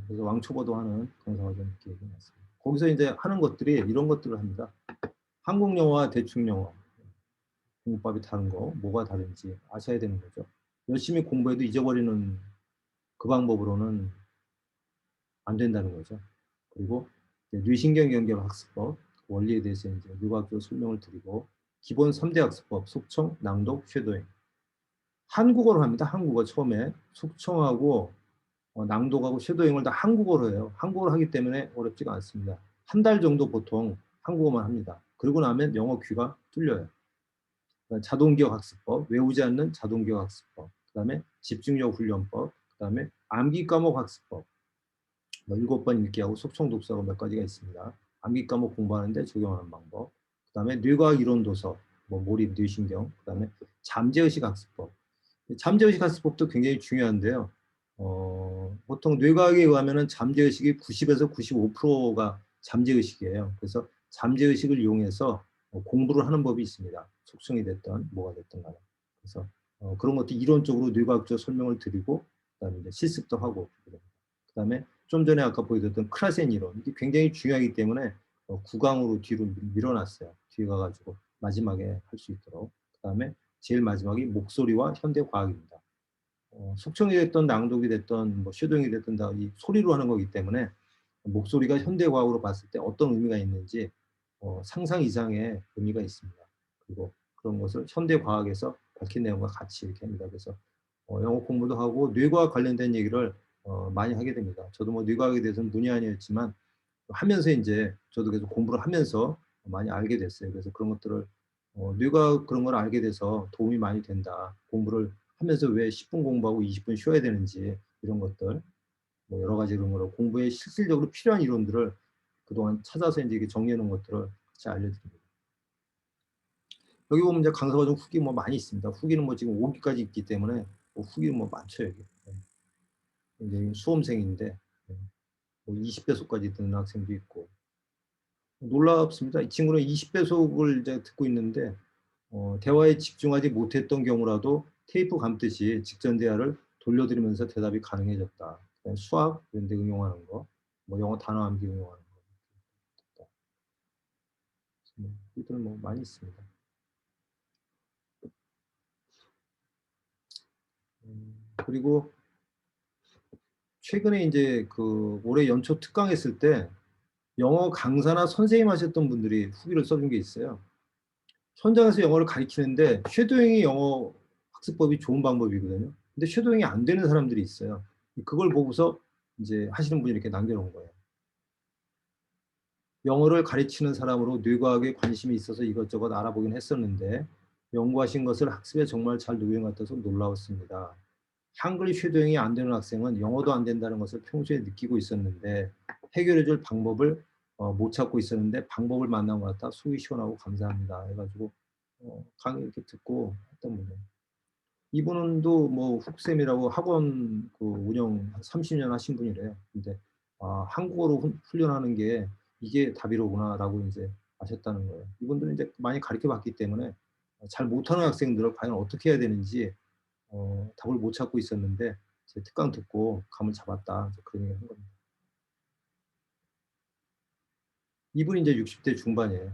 그래서 왕초보도 하는 강사 과정 이렇게 해놨습니다. 거기서 이제 하는 것들이 이런 것들을 합니다. 한국 영어와 대충 영어 공부법이 다른 거 뭐가 다른지 아셔야 되는 거죠. 열심히 공부해도 잊어버리는 그 방법으로는 안 된다는 거죠. 그리고 뇌신경 연결 학습법 원리에 대해서 이제 뇌과학적으로 설명을 드리고 기본 3대 학습법 속청, 낭독, 쉐도잉 한국어로 합니다. 한국어 처음에 속청하고 낭독하고 쉐도잉을 다 한국어로 해요. 한국어로 하기 때문에 어렵지가 않습니다. 한 달 정도 보통 한국어만 합니다. 그러고 나면 영어 귀가 뚫려요. 자동기억 학습법, 외우지 않는 자동기억 학습법, 그 다음에 집중력 훈련법, 그 다음에 암기 과목 학습법, 뭐 7번 읽기하고 속청 독서하고 몇 가지가 있습니다. 암기 과목 공부하는데 적용하는 방법, 그 다음에 뇌과학 이론 도서, 뭐 몰입, 뇌신경, 그 다음에 잠재의식 학습법. 잠재의식 학습법도 굉장히 중요한데요. 보통 뇌과학에 의하면 잠재의식이 90에서 95%가 잠재의식이에요. 그래서 잠재의식을 이용해서 공부를 하는 법이 있습니다. 속성이 됐던 뭐가 됐든 간에. 그래서 그런 것도 이론적으로 뇌과학적 설명을 드리고 그다음에 이제 실습도 하고 그다음에 좀 전에 아까 보여드렸던 크라센 이론 이게 굉장히 중요하기 때문에 9강으로 뒤로 밀어놨어요. 뒤에 가가지고 마지막에 할 수 있도록. 그다음에 제일 마지막이 목소리와 현대과학입니다. 속청이 됐던 낭독이 됐던 뭐 쉐도잉이 됐던 다 이 소리로 하는 거기 때문에 목소리가 현대과학으로 봤을 때 어떤 의미가 있는지 상상 이상의 의미가 있습니다. 그리고 그런 것을 현대과학에서 밝힌 내용과 같이 이렇게 합니다. 그래서 영어 공부도 하고 뇌과학 관련된 얘기를 많이 하게 됩니다. 저도 뭐 뇌과학에 대해서는 문의 아니었지만 하면서 이제 저도 계속 공부를 하면서 많이 알게 됐어요. 그래서 그런 것들을 뇌과학 그런 걸 알게 돼서 도움이 많이 된다. 공부를 하면서 왜 10분 공부하고 20분 쉬어야 되는지 이런 것들 뭐 여러 가지 그런 거로 공부에 실질적으로 필요한 이론들을 그동안 찾아서 이제 정리해 놓은 것들을 같이 알려드립니다. 여기 보면 이제 강사 과정 후기 뭐 많이 있습니다. 후기는 뭐 지금 5기까지 있기 때문에 뭐 후기는 뭐 많죠 여기. 굉장히 수험생인데 뭐 20배속까지 듣는 학생도 있고 놀랍습니다. 이 친구는 20배속을 이제 듣고 있는데 대화에 집중하지 못했던 경우라도 테이프 감듯이 직전 대화를 돌려드리면서 대답이 가능해졌다. 수학 이런 데 응용하는 거, 뭐 영어 단어 암기 응용하는 거. 이들 뭐 많이 있습니다. 그리고 최근에 이제 그 올해 연초 특강했을 때 영어 강사나 선생님 하셨던 분들이 후기를 써준 게 있어요. 현장에서 영어를 가르치는데 쉐도잉이 영어 학습법이 좋은 방법이거든요. 근데 쉐도잉이 안 되는 사람들이 있어요. 그걸 보고서 이제 하시는 분이 이렇게 남겨놓은 거예요. 영어를 가르치는 사람으로 뇌과학에 관심이 있어서 이것저것 알아보긴 했었는데 연구하신 것을 학습에 정말 잘 녹인 것 같아서 놀라웠습니다. 한글 쉐도잉이 안 되는 학생은 영어도 안 된다는 것을 평소에 느끼고 있었는데 해결해 줄 방법을 못 찾고 있었는데 방법을 만난 것 같아 속이 시원하고 감사합니다. 해가지고 강의 이렇게 듣고 했던 분이에요. 이분도 뭐 훅쌤이라고 학원 그 운영 30년 하신 분이래요. 근데 한국어로 훈련하는 게 이게 답이로구나라고 이제 아셨다는 거예요. 이분들은 이제 많이 가르쳐 봤기 때문에 잘 못하는 학생들을 과연 어떻게 해야 되는지 답을 못 찾고 있었는데 제 특강 듣고 감을 잡았다. 그런 얘기를 한 겁니다. 이분이 이제 60대 중반이에요.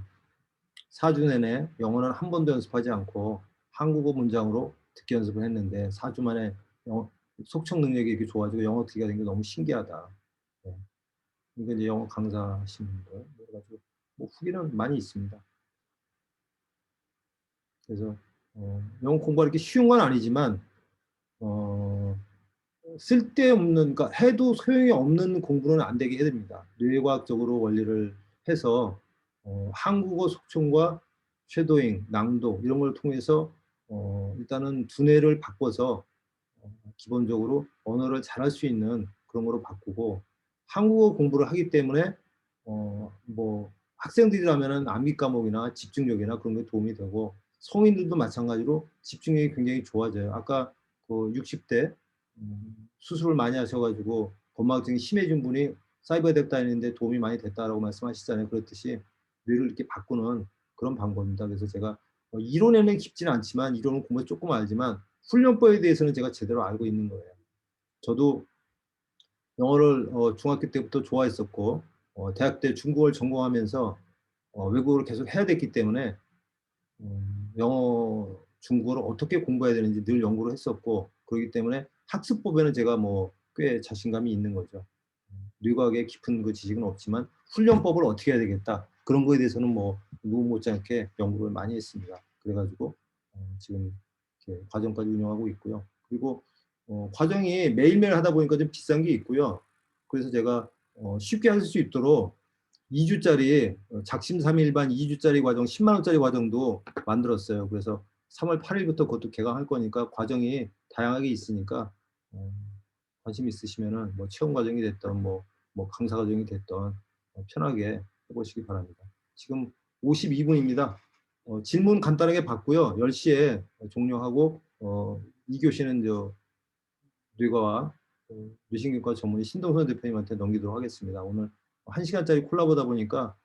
4주 내내 영어는 한 번도 연습하지 않고 한국어 문장으로 듣기 연습을 했는데 4주 만에 속청 능력이 이렇게 좋아지고 영어 듣기가 된 게 너무 신기하다. 네. 이게 이제 영어 강사하시는 분들 그래가지고 뭐 후기는 많이 있습니다. 그래서 영어 공부가 이렇게 쉬운 건 아니지만 쓸데없는, 그러니까 해도 소용이 없는 공부는 안 되게 해야 됩니다. 뇌과학적으로 원리를 해서 한국어 속청과 쉐도잉, 낭독 이런 걸 통해서 일단은 두뇌를 바꿔서 기본적으로 언어를 잘할 수 있는 그런 거로 바꾸고 한국어 공부를 하기 때문에 뭐 학생들이라면은 암기 과목이나 집중력이나 그런 게 도움이 되고 성인들도 마찬가지로 집중력이 굉장히 좋아져요. 아까 그 60대 수술을 많이 하셔가지고 건망증이 심해진 분이 사이버대학 다니는데 도움이 많이 됐다라고 말씀하시잖아요. 그렇듯이 뇌를 이렇게 바꾸는 그런 방법입니다. 그래서 제가 이론에는 깊지는 않지만 이론은 공부 조금 알지만 훈련법에 대해서는 제가 제대로 알고 있는 거예요. 저도 영어를 중학교 때부터 좋아했었고 대학 때 중국어를 전공하면서 외국어를 계속 해야 됐기 때문에 영어, 중국어를 어떻게 공부해야 되는지 늘 연구를 했었고 그렇기 때문에 학습법에는 제가 뭐 꽤 자신감이 있는 거죠. 뇌과학의 깊은 그 지식은 없지만 훈련법을 어떻게 해야 되겠다 그런 거에 대해서는 뭐 누구 못지않게 연구를 많이 했습니다. 그래가지고 지금 이렇게 과정까지 운영하고 있고요. 그리고 과정이 매일매일 하다 보니까 좀 비싼 게 있고요. 그래서 제가 쉽게 할 수 있도록 2주짜리 작심삼일반 2주짜리 과정 10만 원짜리 과정도 만들었어요. 그래서 3월 8일부터 그것도 개강할 거니까 과정이 다양하게 있으니까 관심 있으시면은 뭐 체험 과정이 됐던 뭐 강사 과정이 됐던 편하게 해보시기 바랍니다. 지금 52분입니다. 질문 간단하게 받고요. 10시에 종료하고 2교시는 뇌과와 뇌신경과 전문의 신동선 대표님한테 넘기도록 하겠습니다. 오늘 1시간짜리 콜라보다 보니까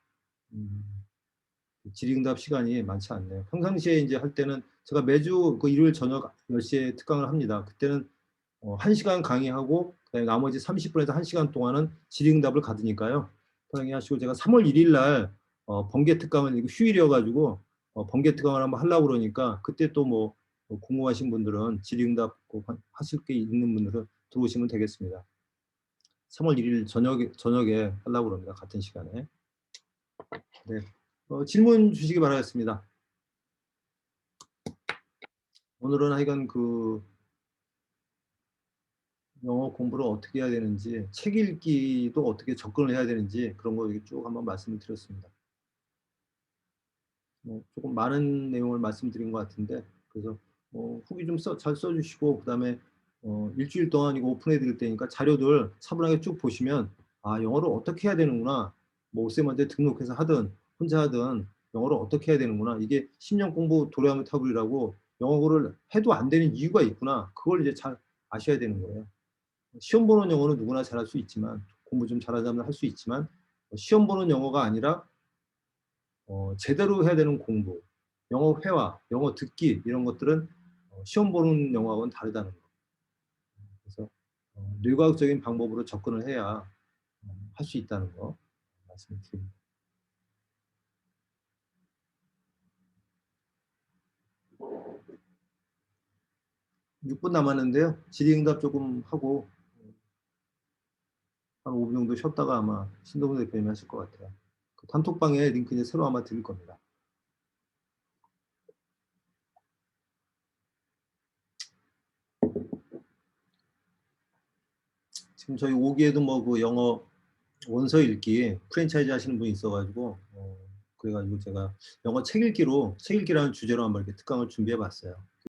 질의응답 시간이 많지 않네요. 평상시에 이제 할 때는 제가 매주 그 일요일 저녁 10시에 특강을 합니다. 그때는 1시간 강의하고 그다음에 나머지 30분에서 1시간 동안은 질의응답을 가드니까요. 편하게 하시고 제가 3월 1일 날 번개 특강은 이거 휴일이어가지고 번개 특강을 한번 하려고 그러니까 그때 또 뭐 궁금하신 분들은 질의응답 하실 게 있는 분들은 들어오시면 되겠습니다. 3월 1일 저녁에 하려고 그럽니다. 같은 시간에. 네. 질문 주시기 바라겠습니다. 오늘은 하여간 그 영어 공부를 어떻게 해야 되는지, 책 읽기도 어떻게 접근을 해야 되는지 그런 거 쭉 한번 말씀을 드렸습니다. 조금 많은 내용을 말씀드린 것 같은데 그래서 후기 좀 잘 써주시고 그다음에 일주일 동안 이거 오픈해 드릴 테니까 자료들 차분하게 쭉 보시면 아 영어를 어떻게 해야 되는구나 뭐 쌤한테 등록해서 하든 혼자 하든 영어를 어떻게 해야 되는구나 이게 10년 공부 도래하면 타블이라고 영어를 해도 안 되는 이유가 있구나 그걸 이제 잘 아셔야 되는 거예요. 시험 보는 영어는 누구나 잘할 수 있지만 공부 좀 잘하자면 할 수 있지만 시험 보는 영어가 아니라 제대로 해야 되는 공부, 영어 회화, 영어 듣기 이런 것들은 시험 보는 영어하고는 다르다는 거. 그래서 뇌과학적인 방법으로 접근을 해야 할 수 있다는 거 말씀드립니다. 6분 남았는데요. 질의응답 조금 하고 한 5분 정도 쉬었다가 아마 신동훈 대표님이 하실 것 같아요. 그 단톡방에 링크 이제 새로 아마 드릴 겁니다. 지금 저희 5기에도 뭐 그 영어 원서 읽기 프랜차이즈 하시는 분이 있어가지고 그래가지고 제가 영어 책 읽기라는 주제로 한번 이렇게 특강을 준비해 봤어요.